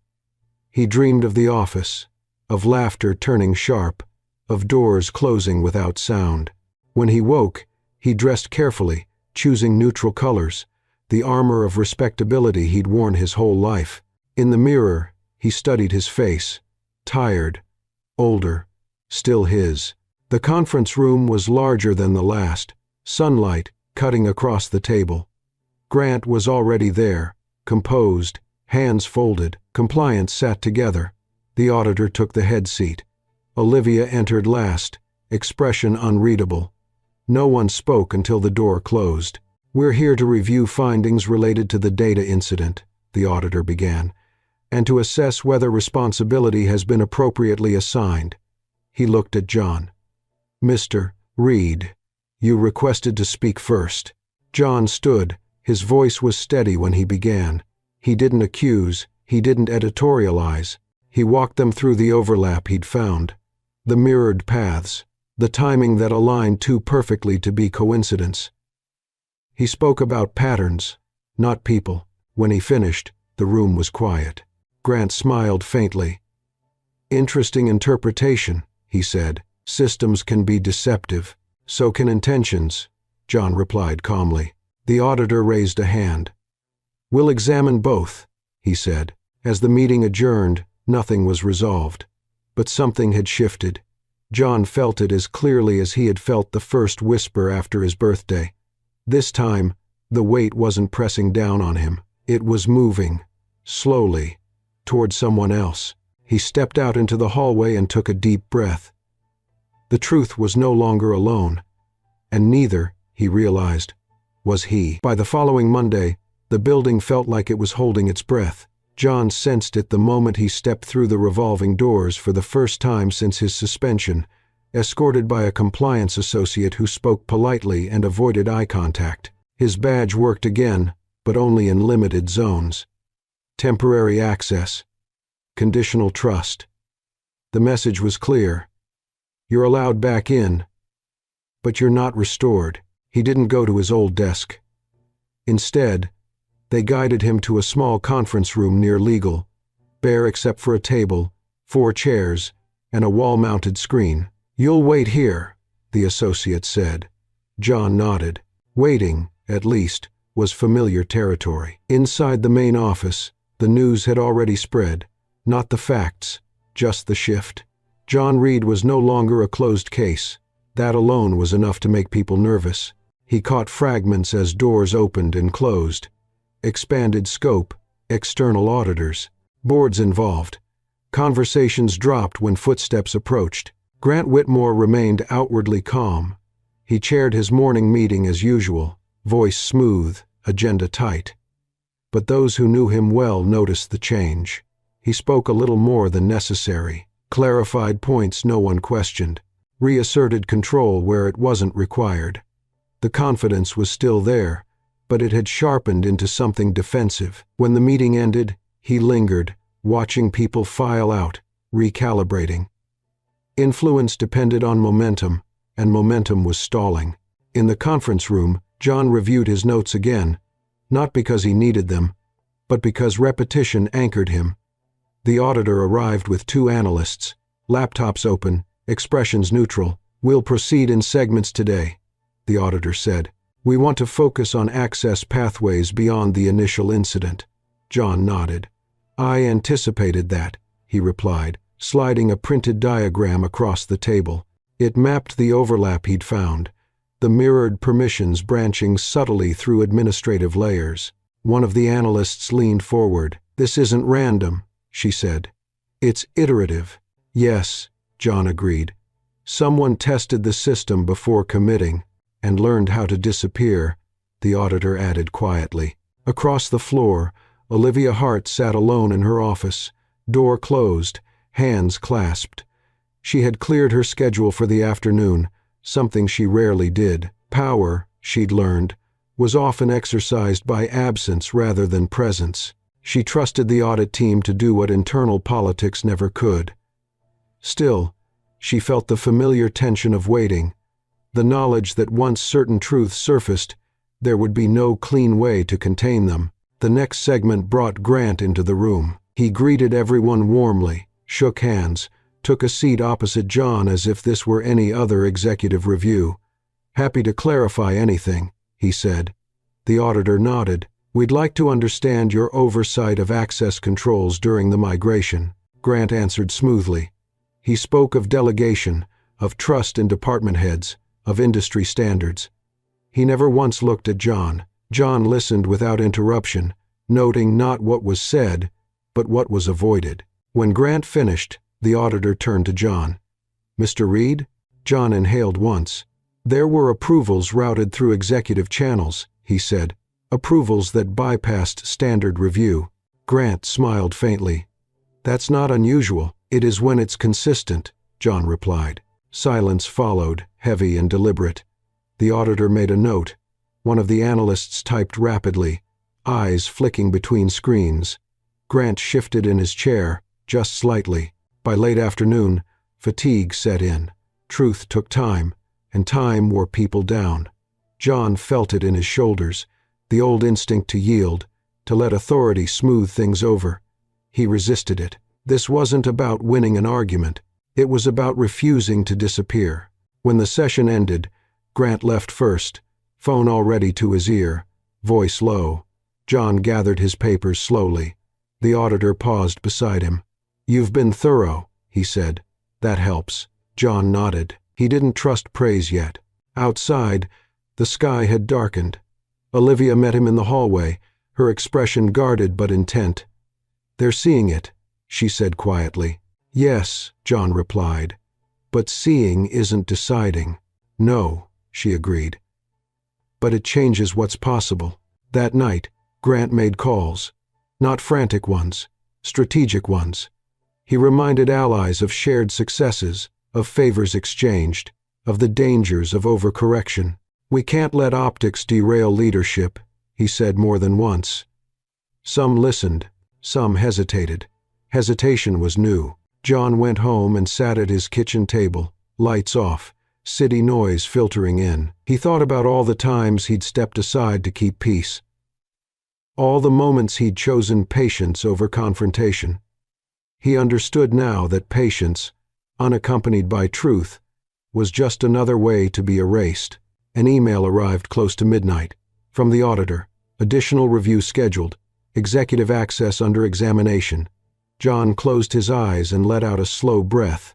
He dreamed of the office, of laughter turning sharp, of doors closing without sound. When he woke, he dressed carefully, choosing neutral colors, the armor of respectability he'd worn his whole life. In the mirror, he studied his face, tired, older, still his. The conference room was larger than the last, sunlight cutting across the table. Grant was already there, composed, hands folded. Compliance sat together. The auditor took the head seat. Olivia entered last, expression unreadable. No one spoke until the door closed. "We're here to review findings related to the data incident," the auditor began, "and to assess whether responsibility has been appropriately assigned." He looked at John. "Mr. Reed, you requested to speak first." John stood. His voice was steady when he began. He didn't accuse, he didn't editorialize. He walked them through the overlap he'd found, the mirrored paths, the timing that aligned too perfectly to be coincidence. He spoke about patterns, not people. When he finished, the room was quiet. Grant smiled faintly. "Interesting interpretation," he said. "Systems can be deceptive. So can intentions," John replied calmly. The auditor raised a hand. "We'll examine both," he said. As the meeting adjourned, nothing was resolved. But something had shifted. John felt it as clearly as he had felt the first whisper after his birthday. This time, the weight wasn't pressing down on him. It was moving, slowly, toward someone else. He stepped out into the hallway and took a deep breath. The truth was no longer alone, and neither, he realized, was he. By the following Monday, the building felt like it was holding its breath. John sensed it the moment he stepped through the revolving doors for the first time since his suspension, escorted by a compliance associate who spoke politely and avoided eye contact. His badge worked again, but only in limited zones. Temporary access. Conditional trust. The message was clear. You're allowed back in, but you're not restored. He didn't go to his old desk. Instead, they guided him to a small conference room near legal, bare except for a table, 4 chairs, and a wall-mounted screen. "You'll wait here," the associate said. John nodded. Waiting, at least, was familiar territory. Inside the main office, the news had already spread. Not the facts, just the shift. John Reed was no longer a closed case. That alone was enough to make people nervous. He caught fragments as doors opened and closed. Expanded scope, external auditors, boards involved. Conversations dropped when footsteps approached. Grant Whitmore remained outwardly calm. He chaired his morning meeting as usual, voice smooth, agenda tight. But those who knew him well noticed the change. He spoke a little more than necessary, clarified points no one questioned, reasserted control where it wasn't required. The confidence was still there, but it had sharpened into something defensive. When the meeting ended, he lingered, watching people file out, recalibrating. Influence depended on momentum, and momentum was stalling. In the conference room, John reviewed his notes again, not because he needed them, but because repetition anchored him. The auditor arrived with 2 analysts, laptops open, expressions neutral. "We'll proceed in segments today," the auditor said. "We want to focus on access pathways beyond the initial incident." John nodded. "I anticipated that," he replied, sliding a printed diagram across the table. It mapped the overlap he'd found. the mirrored permissions branching subtly through administrative layers. One of the analysts leaned forward. "This isn't random," she said. "It's iterative." "Yes," John agreed. "Someone tested the system before committing and learned how to disappear," the auditor added quietly. Across the floor, Olivia Hart sat alone in her office, door closed, hands clasped. She had cleared her schedule for the afternoon, something she rarely did. Power, she'd learned, was often exercised by absence rather than presence. She trusted the audit team to do what internal politics never could. Still, she felt the familiar tension of waiting, the knowledge that once certain truths surfaced, there would be no clean way to contain them. The next segment brought Grant into the room. He greeted everyone warmly, shook hands, took a seat opposite John as if this were any other executive review. "Happy to clarify anything," he said. The auditor nodded. "We'd like to understand your oversight of access controls during the migration." Grant answered smoothly. He spoke of delegation, of trust in department heads, of industry standards. He never once looked at John. John listened without interruption, noting not what was said, but what was avoided. When Grant finished, the auditor turned to John. "Mr. Reed?" John inhaled once. "There were approvals routed through executive channels," he said. "Approvals that bypassed standard review." Grant smiled faintly. "That's not unusual. It is when it's consistent," John replied. Silence followed, heavy and deliberate. The auditor made a note. One of the analysts typed rapidly, eyes flicking between screens. Grant shifted in his chair, just slightly. By late afternoon, fatigue set in. Truth took time, and time wore people down. John felt it in his shoulders, the old instinct to yield, to let authority smooth things over. He resisted it. This wasn't about winning an argument. It was about refusing to disappear. When the session ended, Grant left first, phone already to his ear, voice low. John gathered his papers slowly. The auditor paused beside him. "You've been thorough," he said. "That helps." John nodded. He didn't trust praise yet. Outside, the sky had darkened. Olivia met him in the hallway, her expression guarded but intent. "They're seeing it," she said quietly. "Yes," John replied. "But seeing isn't deciding." "No," she agreed. "But it changes what's possible." That night, Grant made calls. Not frantic ones, strategic ones. He reminded allies of shared successes, of favors exchanged, of the dangers of overcorrection. "We can't let optics derail leadership," he said more than once. Some listened, some hesitated. Hesitation was new. John went home and sat at his kitchen table, lights off, city noise filtering in. He thought about all the times he'd stepped aside to keep peace. All the moments he'd chosen patience over confrontation. He understood now that patience, unaccompanied by truth, was just another way to be erased. An email arrived close to midnight. From the auditor. Additional review scheduled. Executive access under examination. John closed his eyes and let out a slow breath.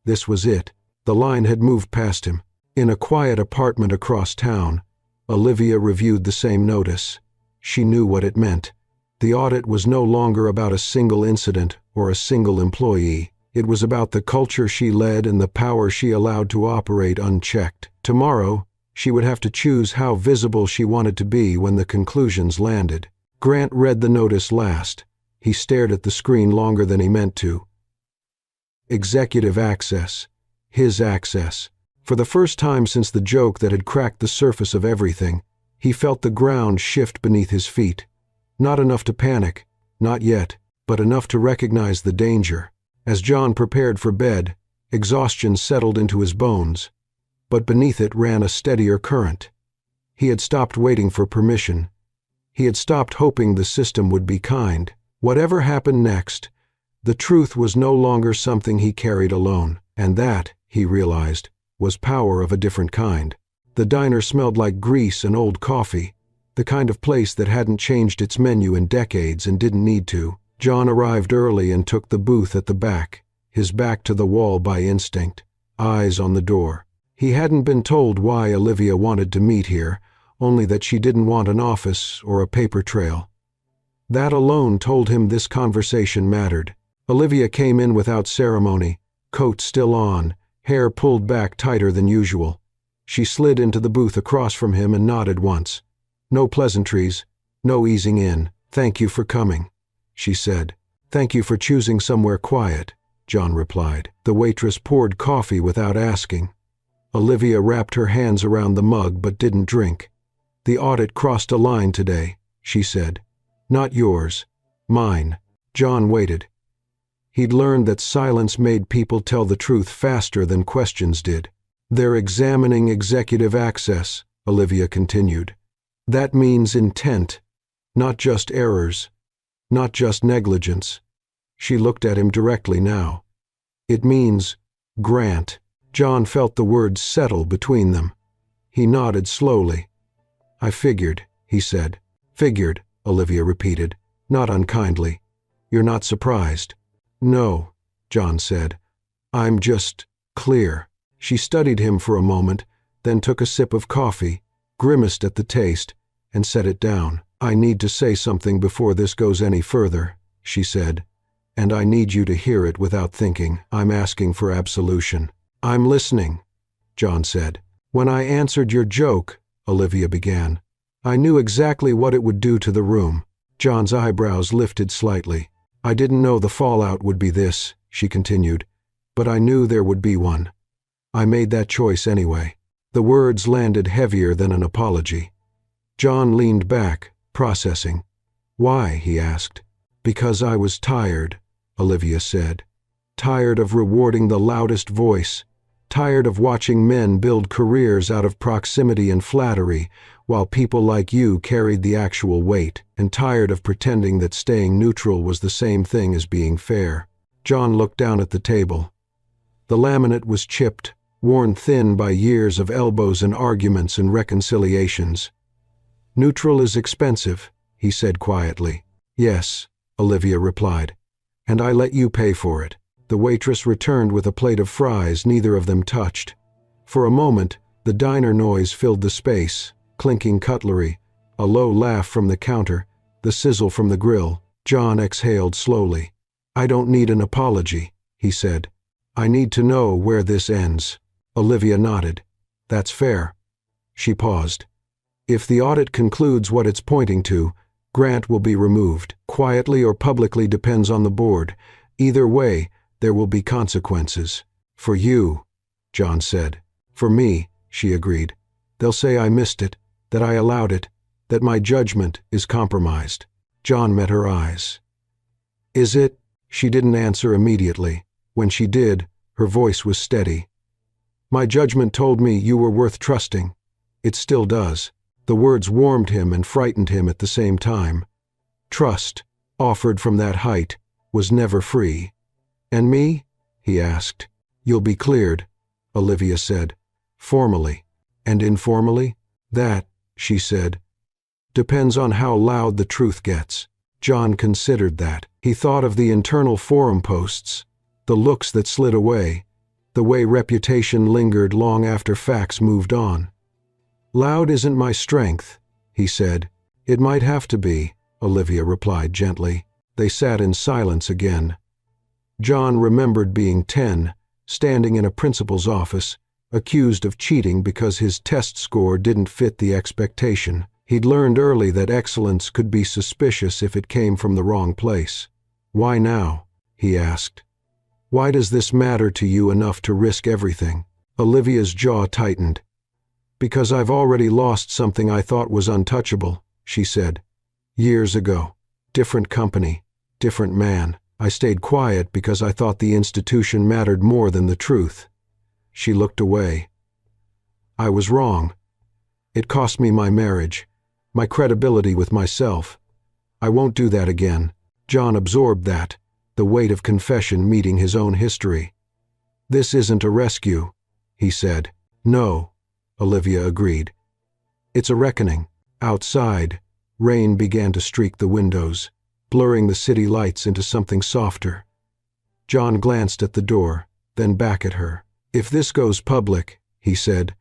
This was it. The line had moved past him. In a quiet apartment across town, Olivia reviewed the same notice. She knew what it meant. The audit was no longer about a single incident or a single employee. It was about the culture she led and the power she allowed to operate unchecked. Tomorrow, she would have to choose how visible she wanted to be when the conclusions landed. Grant read the notice last. He stared at the screen longer than he meant to. Executive access. His access. For the first time since the joke that had cracked the surface of everything, he felt the ground shift beneath his feet. Not enough to panic, not yet, but enough to recognize the danger. As John prepared for bed, exhaustion settled into his bones, but beneath it ran a steadier current. He had stopped waiting for permission. He had stopped hoping the system would be kind. Whatever happened next, the truth was no longer something he carried alone, and that, he realized, was power of a different kind. The diner smelled like grease and old coffee, the kind of place that hadn't changed its menu in decades and didn't need to. John arrived early and took the booth at the back, his back to the wall by instinct, eyes on the door. He hadn't been told why Olivia wanted to meet here, only that she didn't want an office or a paper trail. That alone told him this conversation mattered. Olivia came in without ceremony, coat still on, hair pulled back tighter than usual. She slid into the booth across from him and nodded once. No pleasantries, no easing in. "Thank you for coming," she said. "Thank you for choosing somewhere quiet," John replied. The waitress poured coffee without asking. Olivia wrapped her hands around the mug but didn't drink. "The audit crossed a line today," she said. "Not yours. Mine." John waited. He'd learned that silence made people tell the truth faster than questions did. "They're examining executive access," Olivia continued. "That means intent, not just errors, not just negligence." She looked at him directly now. "It means grant." John felt the words settle between them. He nodded slowly. "I figured," he said. "Figured," Olivia repeated, not unkindly. "You're not surprised?" "No," John said. "I'm just clear." She studied him for a moment, then took a sip of coffee, grimaced at the taste, and set it down. "I need to say something before this goes any further," she said, "and I need you to hear it without thinking. I'm asking for absolution." "I'm listening," John said. "When I answered your joke," Olivia began, "I knew exactly what it would do to the room." John's eyebrows lifted slightly. "I didn't know the fallout would be this," she continued, "but I knew there would be one. I made that choice anyway." The words landed heavier than an apology. John leaned back, processing. "Why?" he asked. "Because I was tired," Olivia said. "Tired of rewarding the loudest voice. Tired of watching men build careers out of proximity and flattery, while people like you carried the actual weight, and tired of pretending that staying neutral was the same thing as being fair." John looked down at the table. The laminate was chipped, worn thin by years of elbows and arguments and reconciliations. "Neutral is expensive," he said quietly. "Yes," Olivia replied, "and I let you pay for it." The waitress returned with a plate of fries neither of them touched. For a moment, the diner noise filled the space, clinking cutlery, a low laugh from the counter, the sizzle from the grill. John exhaled slowly. "I don't need an apology," he said. "I need to know where this ends." Olivia nodded. "That's fair." She paused. "If the audit concludes what it's pointing to, Grant will be removed. Quietly or publicly depends on the board. Either way, there will be consequences. For you," John said. "For me," she agreed. "They'll say I missed it, that I allowed it, that my judgment is compromised." John met her eyes. "Is it?" She didn't answer immediately. When she did, her voice was steady. "My judgment told me you were worth trusting. It still does." The words warmed him and frightened him at the same time. Trust, offered from that height, was never free. "And me?" he asked. "You'll be cleared," Olivia said. "Formally. And informally?" "That," she said, "depends on how loud the truth gets." John considered that. He thought of the internal forum posts, the looks that slid away, the way reputation lingered long after facts moved on. "Loud isn't my strength," he said. "It might have to be," Olivia replied gently. They sat in silence again. John remembered being 10, standing in a principal's office, accused of cheating because his test score didn't fit the expectation. He'd learned early that excellence could be suspicious if it came from the wrong place. "Why now?" he asked. "Why does this matter to you enough to risk everything?" Olivia's jaw tightened. "Because I've already lost something I thought was untouchable," she said. "Years ago. Different company, different man. I stayed quiet because I thought the institution mattered more than the truth." She looked away. "I was wrong. It cost me my marriage, my credibility with myself. I won't do that again." John absorbed that, the weight of confession meeting his own history. "This isn't a rescue," he said. "No," Olivia agreed. "It's a reckoning." Outside, rain began to streak the windows, blurring the city lights into something softer. John glanced at the door, then back at her. "If this goes public," he said.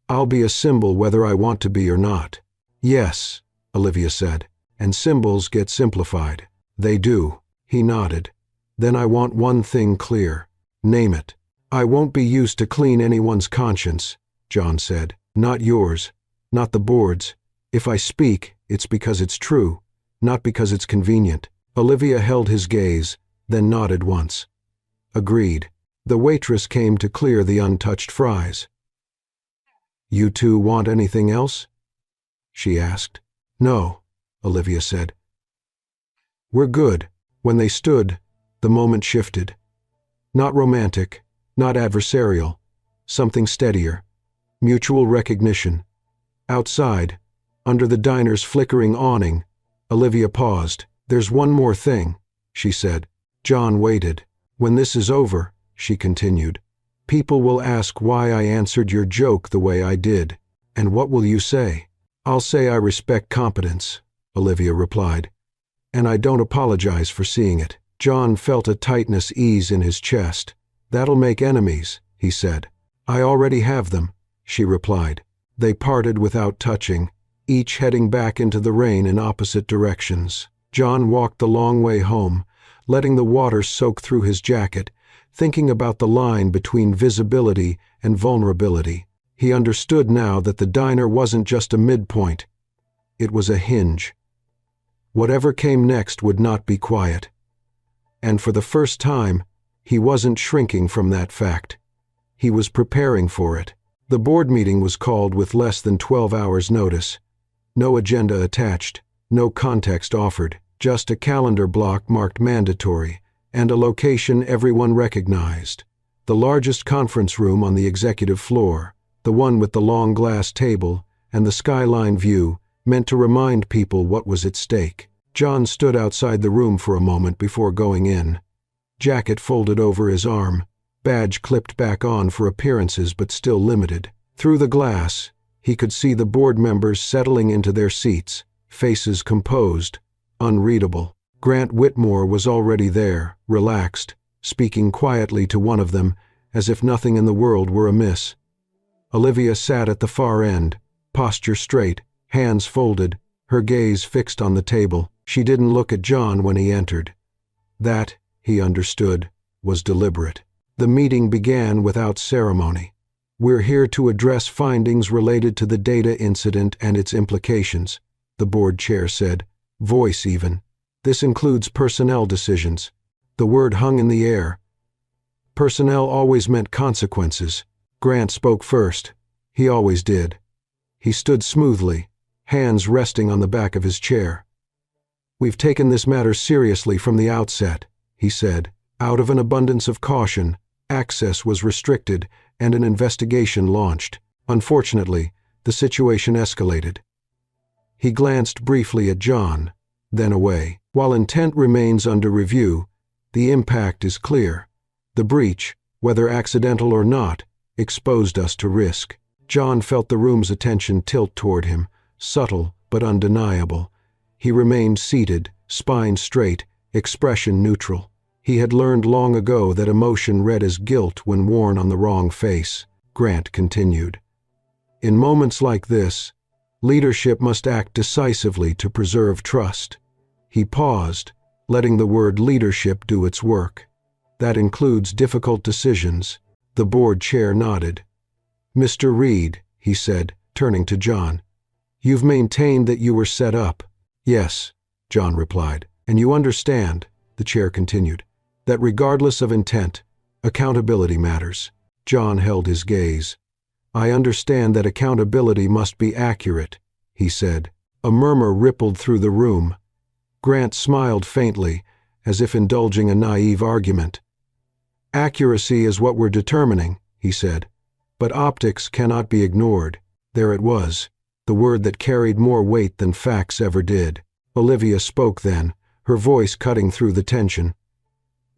I'll be a symbol whether I want to be or not. Yes, Olivia said. And symbols get simplified. They do. He nodded. Then I want one thing clear. Name it. I won't be used to clean anyone's conscience, John said. Not yours. Not the board's. If I speak, it's because it's true, not because it's convenient. Olivia held his gaze, then nodded once. Agreed. The waitress came to clear the untouched fries. You two want anything else? She asked. No, Olivia said. We're good. When they stood, the moment shifted. Not romantic, not adversarial, something steadier. Mutual recognition. Outside, under the diner's flickering awning, Olivia paused. There's one more thing, she said. John waited. When this is over, she continued, people will ask why I answered your joke the way I did. And what will you say? I'll say I respect competence, Olivia replied. And I don't apologize for seeing it. John felt a tightness ease in his chest. That'll make enemies, he said. I already have them, she replied. They parted without touching, each heading back into the rain in opposite directions. John walked the long way home, letting the water soak through his jacket, thinking about the line between visibility and vulnerability. He understood now that the diner wasn't just a midpoint. It was a hinge. Whatever came next would not be quiet. And for the first time, he wasn't shrinking from that fact. He was preparing for it. The board meeting was called with less than 12 hours' notice. No agenda attached, no context offered, just a calendar block marked mandatory, and a location everyone recognized. The largest conference room on the executive floor, the one with the long glass table and the skyline view, meant to remind people what was at stake. John stood outside the room for a moment before going in. Jacket folded over his arm, badge clipped back on for appearances but still limited. Through the glass, he could see the board members settling into their seats, faces composed, unreadable. Grant Whitmore was already there, relaxed, speaking quietly to one of them, as if nothing in the world were amiss. Olivia sat at the far end, posture straight, hands folded, her gaze fixed on the table. She didn't look at John when he entered. That, he understood, was deliberate. The meeting began without ceremony. We're here to address findings related to the data incident and its implications, the board chair said, voice even. This includes personnel decisions. The word hung in the air. Personnel always meant consequences. Grant spoke first. He always did. He stood smoothly, hands resting on the back of his chair. We've taken this matter seriously from the outset, he said. Out of an abundance of caution, access was restricted and an investigation launched. Unfortunately, the situation escalated. He glanced briefly at John, then away. While intent remains under review, the impact is clear. The breach, whether accidental or not, exposed us to risk. John felt the room's attention tilt toward him, subtle but undeniable. He remained seated, spine straight, expression neutral. He had learned long ago that emotion read as guilt when worn on the wrong face. Grant continued. In moments like this, leadership must act decisively to preserve trust. He paused, letting the word leadership do its work. That includes difficult decisions. The board chair nodded. Mr. Reed, he said, turning to John, you've maintained that you were set up. Yes, John replied. And you understand, the chair continued, that regardless of intent, accountability matters. John held his gaze. I understand that accountability must be accurate, he said. A murmur rippled through the room. Grant smiled faintly, as if indulging a naive argument. Accuracy is what we're determining, he said. But optics cannot be ignored. There it was, the word that carried more weight than facts ever did. Olivia spoke then, her voice cutting through the tension.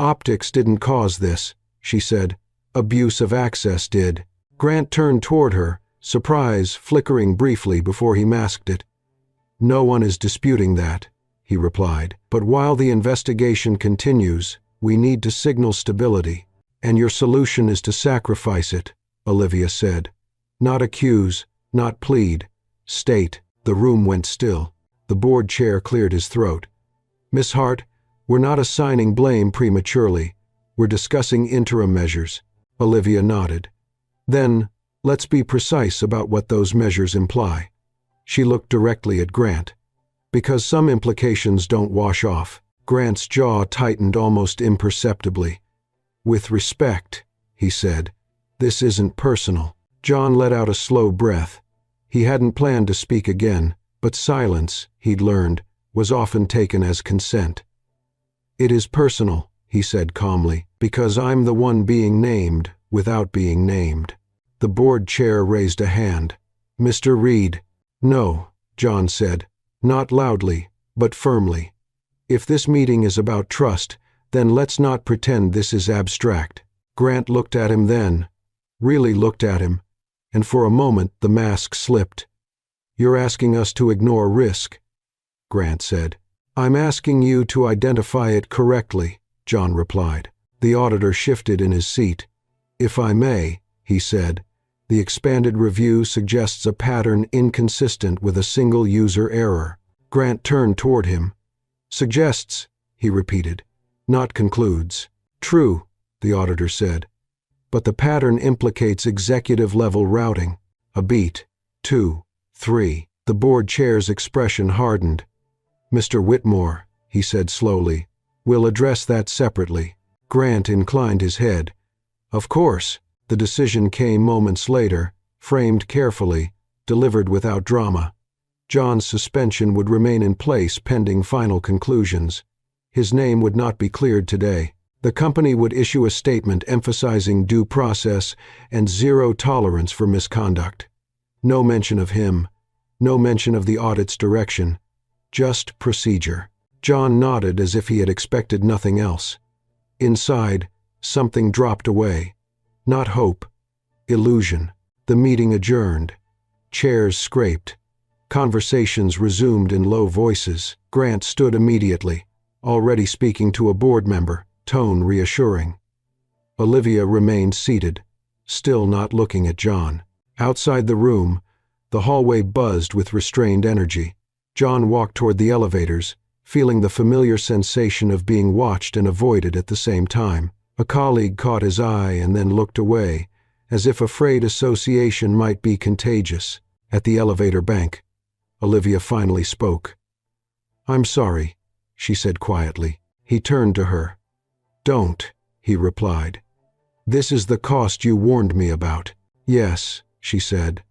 Optics didn't cause this, she said. Abuse of access did. Grant turned toward her, surprise flickering briefly before he masked it. No one is disputing that, he replied. But while the investigation continues, we need to signal stability. And your solution is to sacrifice it, Olivia said, Not accuse, not plead. State. The room went still. The board chair cleared his throat. Miss Hart, we're not assigning blame prematurely. We're discussing interim measures. Olivia nodded. Then, let's be precise about what those measures imply. She looked directly at Grant. Because some implications don't wash off. Grant's jaw tightened almost imperceptibly. With respect, he said, this isn't personal. John let out a slow breath. He hadn't planned to speak again, but silence, he'd learned, was often taken as consent. It is personal, he said calmly, because I'm the one being named without being named. The board chair raised a hand. Mr. Reed. No, John said, not loudly, but firmly. If this meeting is about trust, then let's not pretend this is abstract. Grant looked at him then, really looked at him, and for a moment the mask slipped. You're asking us to ignore risk, Grant said. I'm asking you to identify it correctly, John replied. The auditor shifted in his seat. If I may, he said, the expanded review suggests a pattern inconsistent with a single user error. Grant turned toward him. Suggests, he repeated, not concludes. True, the auditor said. But the pattern implicates executive-level routing. A beat, 2, 3. The board chair's expression hardened. Mr. Whitmore, he said slowly, we'll address that separately. Grant inclined his head. Of course. The decision came moments later, framed carefully, delivered without drama. John's suspension would remain in place pending final conclusions. His name would not be cleared today. The company would issue a statement emphasizing due process and zero tolerance for misconduct. No mention of him. No mention of the audit's direction. Just procedure. John nodded as if he had expected nothing else. Inside, something dropped away. Not hope. Illusion. The meeting adjourned. Chairs scraped. Conversations resumed in low voices. Grant stood immediately, already speaking to a board member, tone reassuring. Olivia remained seated, still not looking at John. Outside the room, the hallway buzzed with restrained energy. John walked toward the elevators, feeling the familiar sensation of being watched and avoided at the same time. A colleague caught his eye and then looked away, as if afraid association might be contagious. At the elevator bank, Olivia finally spoke. I'm sorry, she said quietly. He turned to her. Don't, he replied. This is the cost you warned me about. Yes, she said.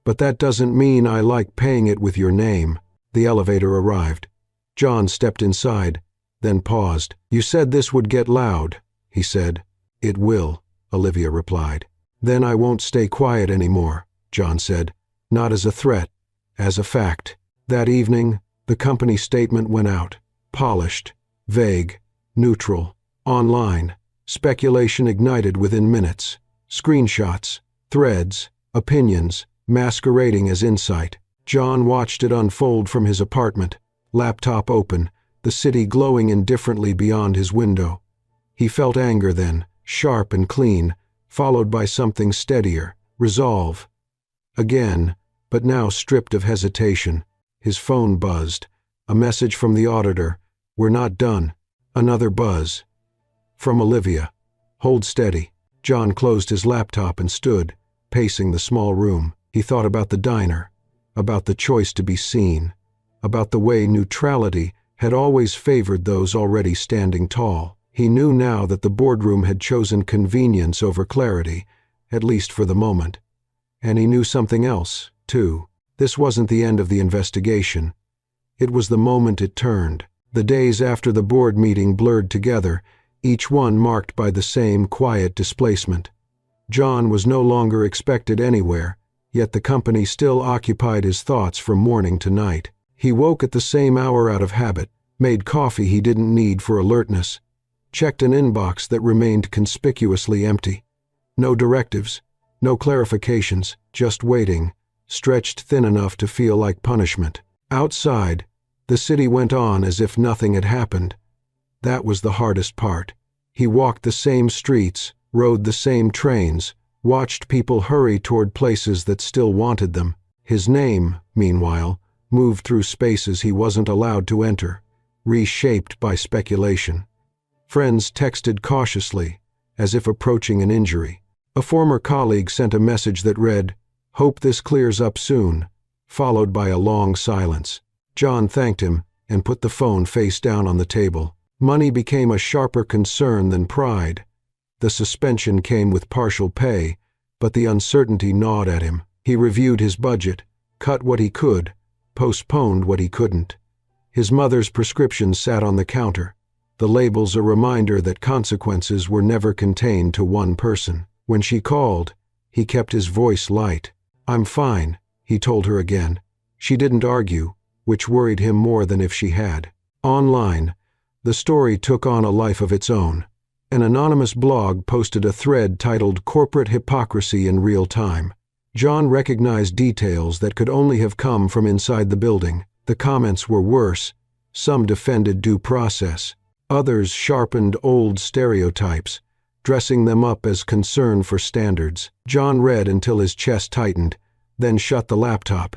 But that doesn't mean I like paying it with your name. The elevator arrived. John stepped inside, then paused. You said this would get loud, he said. It will, Olivia replied. Then I won't stay quiet anymore, John said. Not as a threat, as a fact. That evening, the company statement went out. Polished, vague, neutral, online. Speculation ignited within minutes. Screenshots, threads, opinions, masquerading as insight. John watched it unfold from his apartment, laptop open, the city glowing indifferently beyond his window. He felt anger then, sharp and clean, followed by something steadier, resolve. Again, but now stripped of hesitation. His phone buzzed. A message from the auditor. We're not done. Another buzz. From Olivia. Hold steady. John closed his laptop and stood, pacing the small room. He thought about the diner, about the choice to be seen, about the way neutrality had always favored those already standing tall. He knew now that the boardroom had chosen convenience over clarity, at least for the moment. And he knew something else, too. This wasn't the end of the investigation. It was the moment it turned. The days after the board meeting blurred together, each one marked by the same quiet displacement. John was no longer expected anywhere, yet the company still occupied his thoughts from morning to night. He woke at the same hour out of habit, made coffee he didn't need for alertness, checked an inbox that remained conspicuously empty. No directives, no clarifications, just waiting, stretched thin enough to feel like punishment. Outside, the city went on as if nothing had happened. That was the hardest part. He walked the same streets, rode the same trains, watched people hurry toward places that still wanted them. His name, meanwhile, moved through spaces he wasn't allowed to enter, reshaped by speculation. Friends texted cautiously, as if approaching an injury. A former colleague sent a message that read, "Hope this clears up soon," followed by a long silence. John thanked him and put the phone face down on the table. Money became a sharper concern than pride. The suspension came with partial pay, but the uncertainty gnawed at him. He reviewed his budget, cut what he could, postponed what he couldn't. His mother's prescriptions sat on the counter, the labels a reminder that consequences were never contained to one person. When she called, he kept his voice light. "I'm fine," he told her again. She didn't argue, which worried him more than if she had. Online, the story took on a life of its own. An anonymous blog posted a thread titled "Corporate Hypocrisy in Real Time." John recognized details that could only have come from inside the building. The comments were worse. Some defended due process. Others sharpened old stereotypes, dressing them up as concern for standards. John read until his chest tightened, then shut the laptop.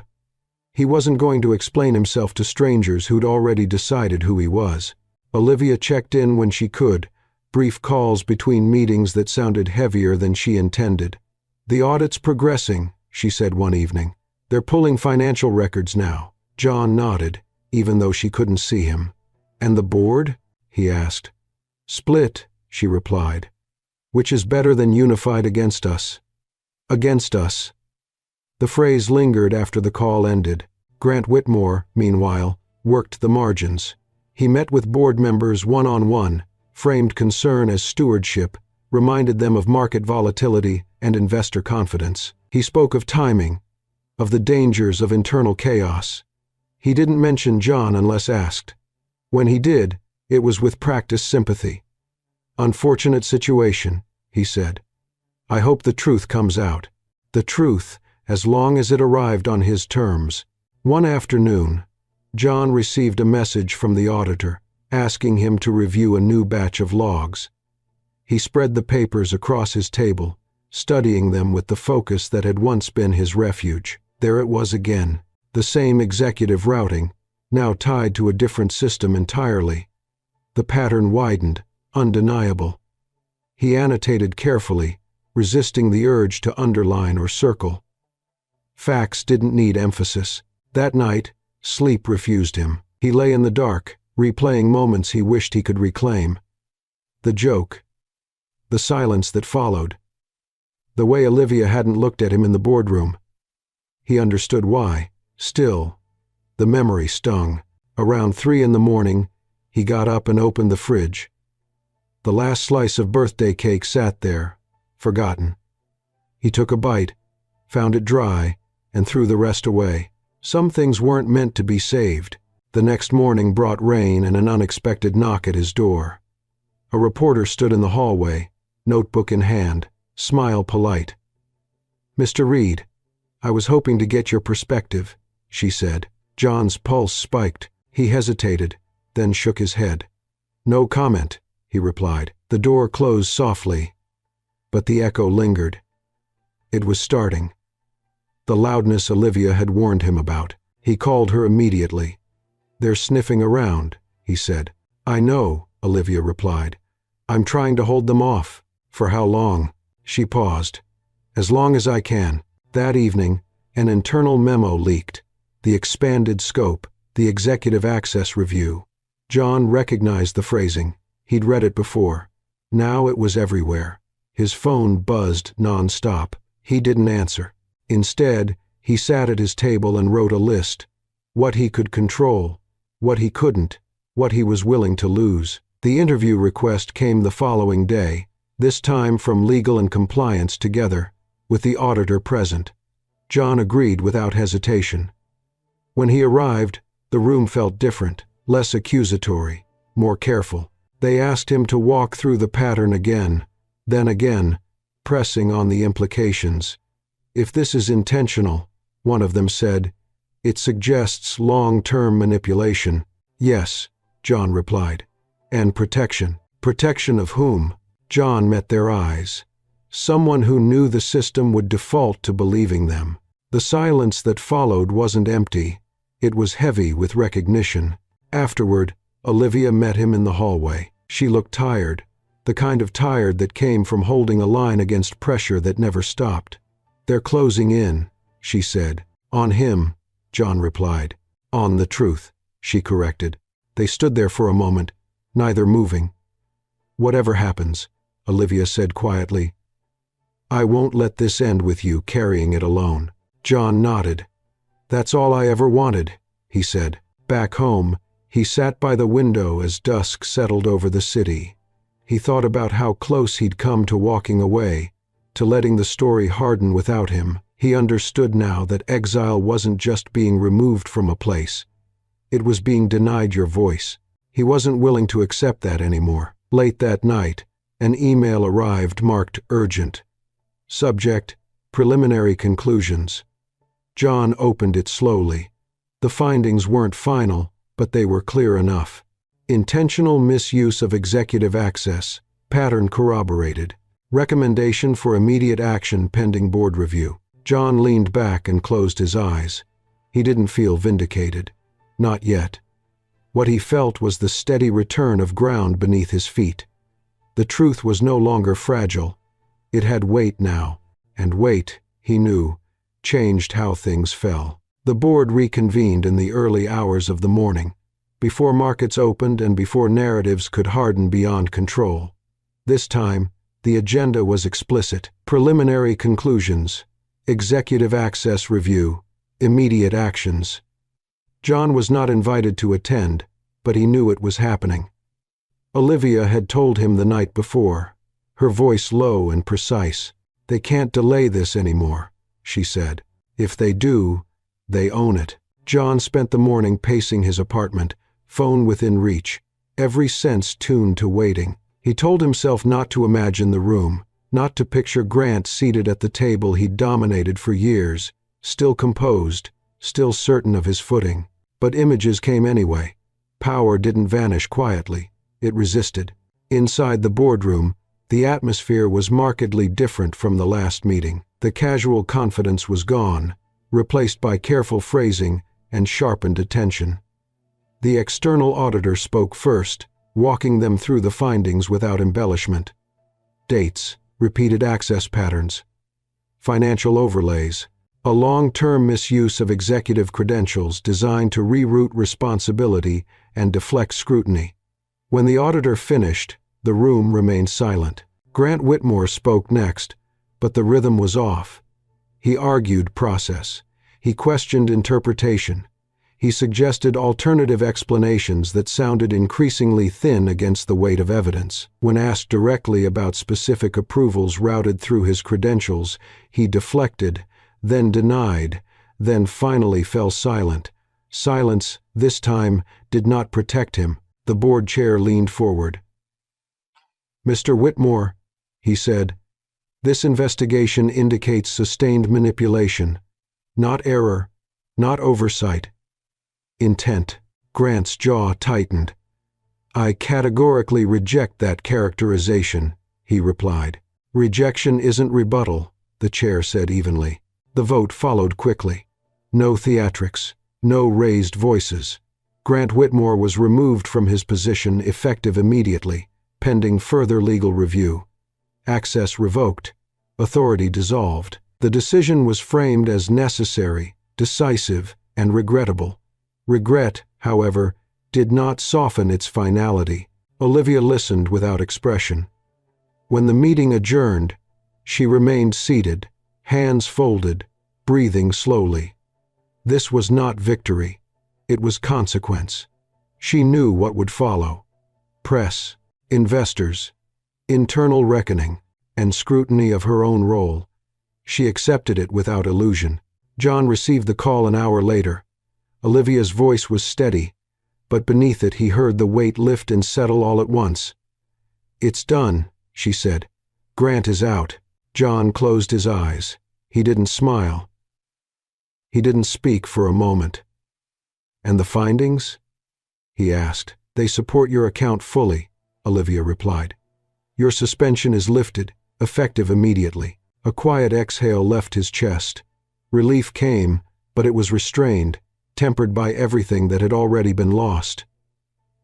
He wasn't going to explain himself to strangers who'd already decided who he was. Olivia checked in when she could, brief calls between meetings that sounded heavier than she intended. "The audit's progressing," she said one evening. "They're pulling financial records now." John nodded, even though she couldn't see him. "And the board?" he asked. "Split," she replied. "Which is better than unified against us?" "Against us." The phrase lingered after the call ended. Grant Whitmore, meanwhile, worked the margins. He met with board members one-on-one, framed concern as stewardship, reminded them of market volatility and investor confidence. He spoke of timing, of the dangers of internal chaos. He didn't mention John unless asked. When he did, it was with practiced sympathy. "Unfortunate situation," he said. "I hope the truth comes out." The truth, as long as it arrived on his terms. One afternoon, John received a message from the auditor, asking him to review a new batch of logs. He spread the papers across his table, studying them with the focus that had once been his refuge. There it was again, the same executive routing, now tied to a different system entirely. The pattern widened, undeniable. He annotated carefully, resisting the urge to underline or circle. Facts didn't need emphasis. That night, sleep refused him. He lay in the dark, replaying moments he wished he could reclaim. The joke. The silence that followed. The way Olivia hadn't looked at him in the boardroom. He understood why. Still, the memory stung. Around 3 a.m, he got up and opened the fridge. The last slice of birthday cake sat there, forgotten. He took a bite, found it dry, and threw the rest away. Some things weren't meant to be saved. The next morning brought rain and an unexpected knock at his door. A reporter stood in the hallway, notebook in hand, smile polite. "Mr. Reed, I was hoping to get your perspective," she said. John's pulse spiked. He hesitated, then shook his head. "No comment," he replied. The door closed softly, but the echo lingered. It was starting. The loudness Olivia had warned him about. He called her immediately. "They're sniffing around," he said. "I know," Olivia replied. "I'm trying to hold them off." "For how long?" She paused. "As long as I can." That evening, an internal memo leaked. The expanded scope, the executive access review. John recognized the phrasing. He'd read it before. Now it was everywhere. His phone buzzed non-stop. He didn't answer. Instead, he sat at his table and wrote a list. What he could control, what he couldn't, what he was willing to lose. The interview request came the following day, this time from legal and compliance together, with the auditor present. John agreed without hesitation. When he arrived, the room felt different, less accusatory, more careful. They asked him to walk through the pattern again, then again, pressing on the implications. "If this is intentional," one of them said, "it suggests long-term manipulation." "Yes," John replied. "And protection." Protection of whom? John met their eyes. Someone who knew the system would default to believing them. The silence that followed wasn't empty. It was heavy with recognition. Afterward, Olivia met him in the hallway. She looked tired, the kind of tired that came from holding a line against pressure that never stopped. "They're closing in," she said. "On him," John replied. "On the truth," she corrected. They stood there for a moment, neither moving. "Whatever happens," Olivia said quietly, "I won't let this end with you carrying it alone." John nodded. "That's all I ever wanted," he said. Back home, he sat by the window as dusk settled over the city. He thought about how close he'd come to walking away, to letting the story harden without him. He understood now that exile wasn't just being removed from a place. It was being denied your voice. He wasn't willing to accept that anymore. Late that night, an email arrived marked urgent. Subject: preliminary conclusions. John opened it slowly. The findings weren't final, but they were clear enough. Intentional misuse of executive access, pattern corroborated. Recommendation for immediate action pending board review. John leaned back and closed his eyes. He didn't feel vindicated. Not yet. What he felt was the steady return of ground beneath his feet. The truth was no longer fragile. It had weight now, and weight, he knew, changed how things fell. The board reconvened in the early hours of the morning, before markets opened and before narratives could harden beyond control. This time, the agenda was explicit: preliminary conclusions, executive access review, immediate actions. John was not invited to attend, but he knew it was happening. Olivia had told him the night before, her voice low and precise. "They can't delay this anymore," she said. "If they do, they own it." John spent the morning pacing his apartment, phone within reach, every sense tuned to waiting. He told himself not to imagine the room, not to picture Grant seated at the table he'd dominated for years, still composed, still certain of his footing. But images came anyway. Power didn't vanish quietly. It resisted. Inside the boardroom, the atmosphere was markedly different from the last meeting. The casual confidence was gone, replaced by careful phrasing and sharpened attention. The external auditor spoke first, walking them through the findings without embellishment. Dates, repeated access patterns, financial overlays, a long-term misuse of executive credentials designed to reroute responsibility and deflect scrutiny. When the auditor finished, the room remained silent. Grant Whitmore spoke next, but the rhythm was off. He argued process. He questioned interpretation. He suggested alternative explanations that sounded increasingly thin against the weight of evidence. When asked directly about specific approvals routed through his credentials, he deflected, then denied, then finally fell silent. Silence, this time, did not protect him. The board chair leaned forward. "Mr. Whitmore," he said, "this investigation indicates sustained manipulation. Not error, not oversight. Intent." Grant's jaw tightened. "I categorically reject that characterization," he replied. "Rejection isn't rebuttal," the chair said evenly. The vote followed quickly. No theatrics, no raised voices. Grant Whitmore was removed from his position effective immediately, pending further legal review. Access revoked. Authority dissolved. The decision was framed as necessary, decisive, and regrettable. Regret, however, did not soften its finality. Olivia listened without expression. When the meeting adjourned, she remained seated, hands folded, breathing slowly. This was not victory. It was consequence. She knew what would follow. Press, investors, internal reckoning, and scrutiny of her own role. She accepted it without illusion. John received the call an hour later. Olivia's voice was steady, but beneath it he heard the weight lift and settle all at once. "It's done," she said. "Grant is out." John closed his eyes. He didn't smile. He didn't speak for a moment. "And the findings?" he asked. "They support your account fully," Olivia replied. "Your suspension is lifted, effective immediately. A quiet exhale left his chest. Relief came, but it was restrained, tempered by everything that had already been lost.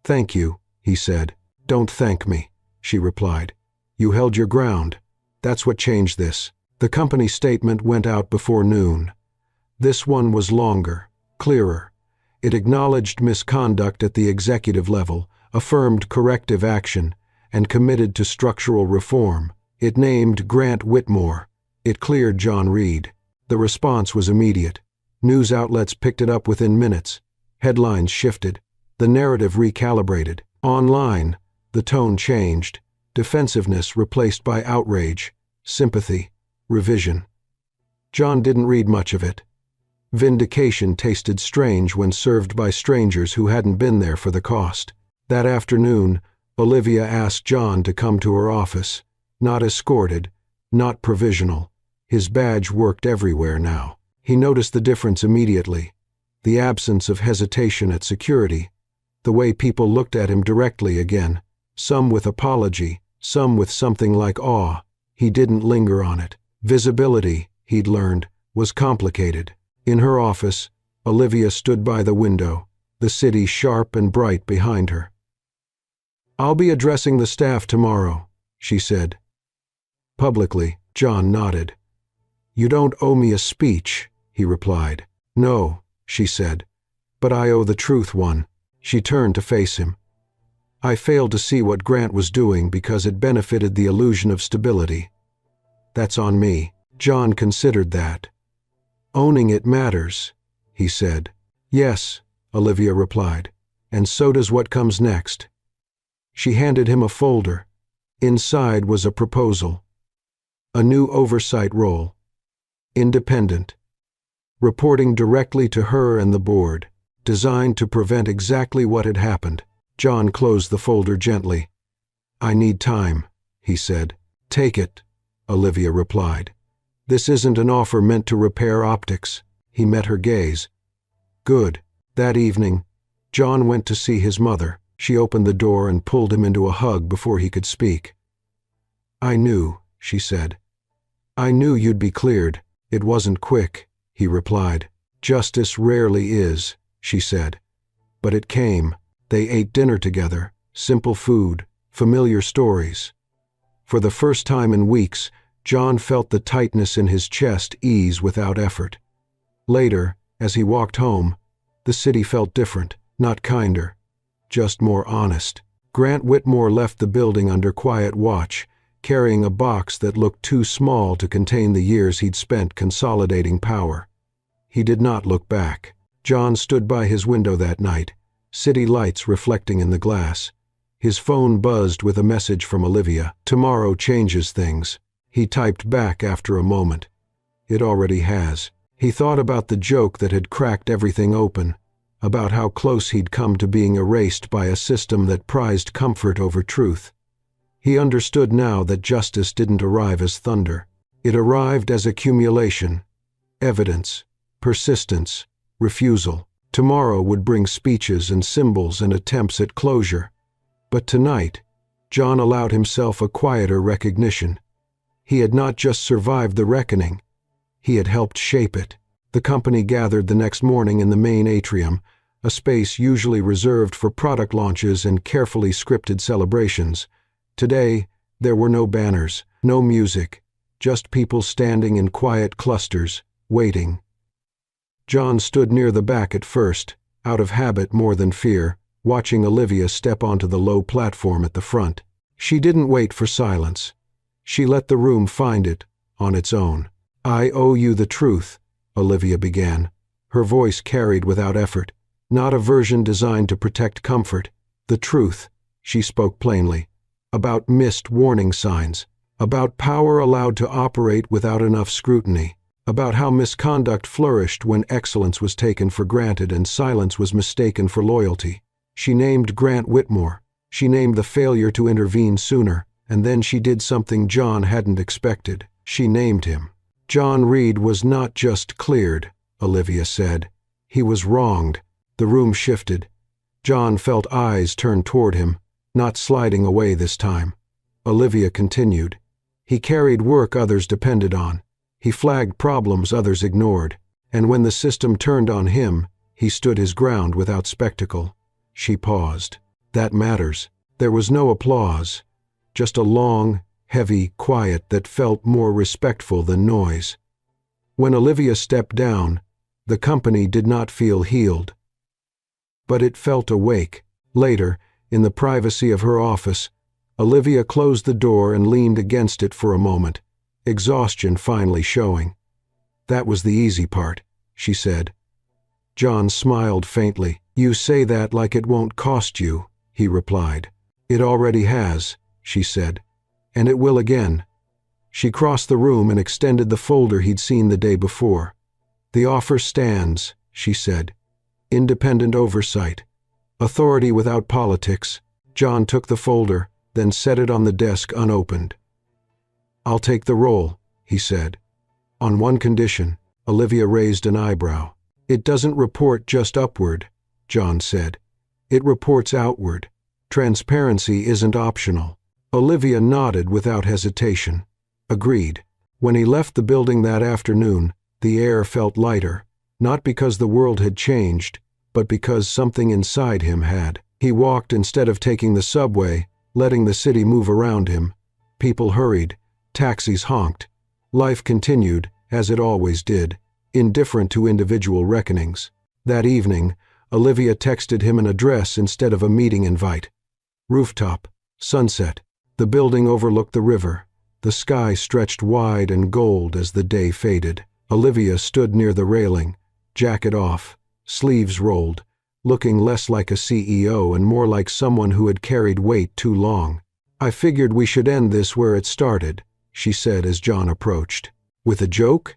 "Thank you," he said. "Don't thank me," she replied. "You held your ground. That's what changed this." The company statement went out before noon. This one was longer, clearer. It acknowledged misconduct at the executive level, affirmed corrective action, and committed to structural reform. It named Grant Whitmore. It cleared John Reed. The response was immediate. News outlets picked it up within minutes. Headlines shifted. The narrative recalibrated. Online, the tone changed. Defensiveness replaced by outrage, sympathy, revision. John didn't read much of it. Vindication tasted strange when served by strangers who hadn't been there for the cost. That afternoon, Olivia asked John to come to her office. Not escorted, not provisional. His badge worked everywhere now. He noticed the difference immediately. The absence of hesitation at security. The way people looked at him directly again. Some with apology, some with something like awe. He didn't linger on it. Visibility, he'd learned, was complicated. In her office, Olivia stood by the window, the city sharp and bright behind her. "I'll be addressing the staff tomorrow," she said. Publicly, John nodded. "You don't owe me a speech," he replied. "No," she said, "but I owe the truth one." She turned to face him. "I failed to see what Grant was doing because it benefited the illusion of stability. That's on me." John considered that. "Owning it matters," he said. "Yes," Olivia replied, "and so does what comes next." She handed him a folder. Inside was a proposal. A new oversight role. Independent. Reporting directly to her and the board. Designed to prevent exactly what had happened. John closed the folder gently. "I need time," he said. "Take it," Olivia replied. "This isn't an offer meant to repair optics." He met her gaze. "Good." That evening, John went to see his mother. She opened the door and pulled him into a hug before he could speak. "I knew," she said. "I knew you'd be cleared. It wasn't quick," he replied. "Justice rarely is," she said. "But it came." They ate dinner together, simple food, familiar stories. For the first time in weeks, John felt the tightness in his chest ease without effort. Later, as he walked home, the city felt different, not kinder, just more honest. Grant Whitmore left the building under quiet watch, carrying a box that looked too small to contain the years he'd spent consolidating power. He did not look back. John stood by his window that night, city lights reflecting in the glass. His phone buzzed with a message from Olivia. "Tomorrow changes things." He typed back after a moment. "It already has." He thought about the joke that had cracked everything open, about how close he'd come to being erased by a system that prized comfort over truth. He understood now that justice didn't arrive as thunder. It arrived as accumulation, evidence, persistence, refusal. Tomorrow would bring speeches and symbols and attempts at closure. But tonight, John allowed himself a quieter recognition. He had not just survived the reckoning, he had helped shape it. The company gathered the next morning in the main atrium, a space usually reserved for product launches and carefully scripted celebrations. Today, there were no banners, no music, just people standing in quiet clusters, waiting. John stood near the back at first, out of habit more than fear, watching Olivia step onto the low platform at the front. She didn't wait for silence. She let the room find it, on its own. "I owe you the truth," Olivia began. Her voice carried without effort, not a version designed to protect comfort. "The truth," she spoke plainly, "about missed warning signs, about power allowed to operate without enough scrutiny, about how misconduct flourished when excellence was taken for granted and silence was mistaken for loyalty." She named Grant Whitmore. She named the failure to intervene sooner, and then she did something John hadn't expected. She named him. John Reed was not just cleared, Olivia said. He was wronged. The room shifted. John felt eyes turn toward him, not sliding away this time. Olivia continued. He carried work others depended on. He flagged problems others ignored. And when the system turned on him, he stood his ground without spectacle. She paused. That matters. There was no applause. Just a long, heavy quiet that felt more respectful than noise. When Olivia stepped down, the company did not feel healed. But it felt awake. Later, in the privacy of her office, Olivia closed the door and leaned against it for a moment, exhaustion finally showing. "That was the easy part," she said. John smiled faintly. "You say that like it won't cost you," he replied. "It already has," she said. "And it will again." She crossed the room and extended the folder he'd seen the day before. "The offer stands," she said. "Independent oversight. Authority without politics." John took the folder, then set it on the desk unopened. "I'll take the role," he said. "On one condition." Olivia raised an eyebrow. "It doesn't report just upward," John said. "It reports outward. Transparency isn't optional." Olivia nodded without hesitation. Agreed. When he left the building that afternoon, the air felt lighter, not because the world had changed, but because something inside him had. He walked instead of taking the subway, letting the city move around him. People hurried. Taxis honked. Life continued, as it always did, indifferent to individual reckonings. That evening, Olivia texted him an address instead of a meeting invite. Rooftop. Sunset. The building overlooked the river. The sky stretched wide and gold as the day faded. Olivia stood near the railing, jacket off, sleeves rolled, looking less like a CEO and more like someone who had carried weight too long. "I figured we should end this where it started," she said as John approached. "With a joke?"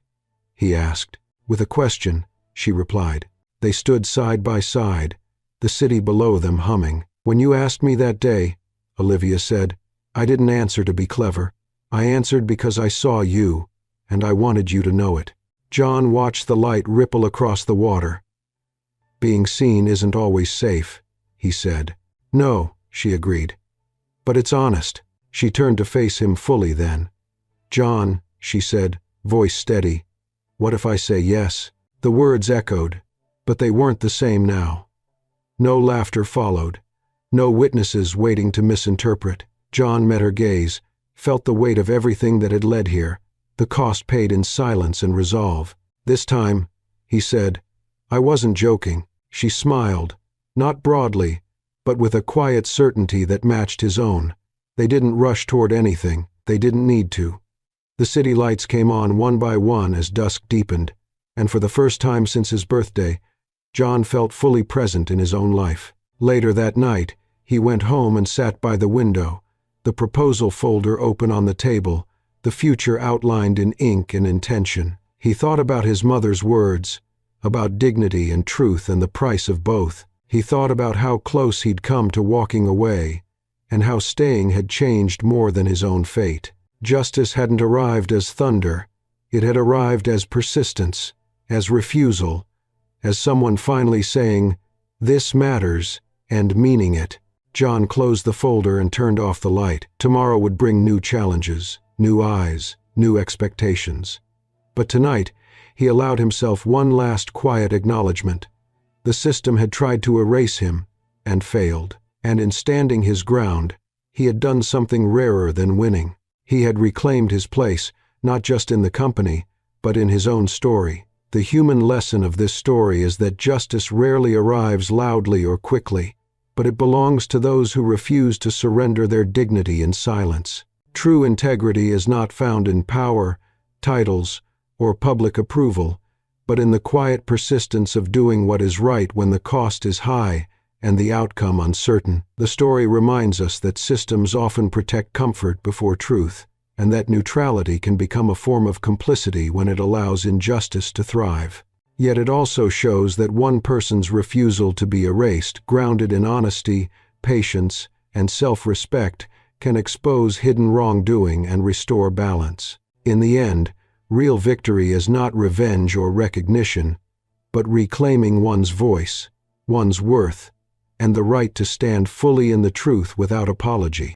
he asked. "With a question," she replied. They stood side by side, the city below them humming. "When you asked me that day," Olivia said, "I didn't answer to be clever. I answered because I saw you, and I wanted you to know it." John watched the light ripple across the water. "Being seen isn't always safe," he said. "No," she agreed. "But it's honest." She turned to face him fully then. "John," she said, voice steady, "what if I say yes?" The words echoed, but they weren't the same now. No laughter followed. No witnesses waiting to misinterpret. John met her gaze, felt the weight of everything that had led here, the cost paid in silence and resolve. "This time," he said, "I wasn't joking." She smiled, not broadly, but with a quiet certainty that matched his own. They didn't rush toward anything. They didn't need to. The city lights came on one by one as dusk deepened, and for the first time since his birthday, John felt fully present in his own life. Later that night, he went home and sat by the window, the proposal folder open on the table, the future outlined in ink and intention. He thought about his mother's words, about dignity and truth and the price of both. He thought about how close he'd come to walking away, and how staying had changed more than his own fate. Justice hadn't arrived as thunder. It had arrived as persistence, as refusal, as someone finally saying, "This matters," and meaning it. John closed the folder and turned off the light. Tomorrow would bring new challenges, new eyes, new expectations. But tonight, he allowed himself one last quiet acknowledgement. The system had tried to erase him, and failed. And in standing his ground, he had done something rarer than winning. He had reclaimed his place, not just in the company, but in his own story. The human lesson of this story is that justice rarely arrives loudly or quickly, but it belongs to those who refuse to surrender their dignity in silence. True integrity is not found in power, titles, or public approval, but in the quiet persistence of doing what is right when the cost is high and the outcome uncertain. The story reminds us that systems often protect comfort before truth, and that neutrality can become a form of complicity when it allows injustice to thrive. Yet it also shows that one person's refusal to be erased, grounded in honesty, patience, and self-respect, can expose hidden wrongdoing and restore balance. In the end, real victory is not revenge or recognition, but reclaiming one's voice, one's worth, and the right to stand fully in the truth without apology.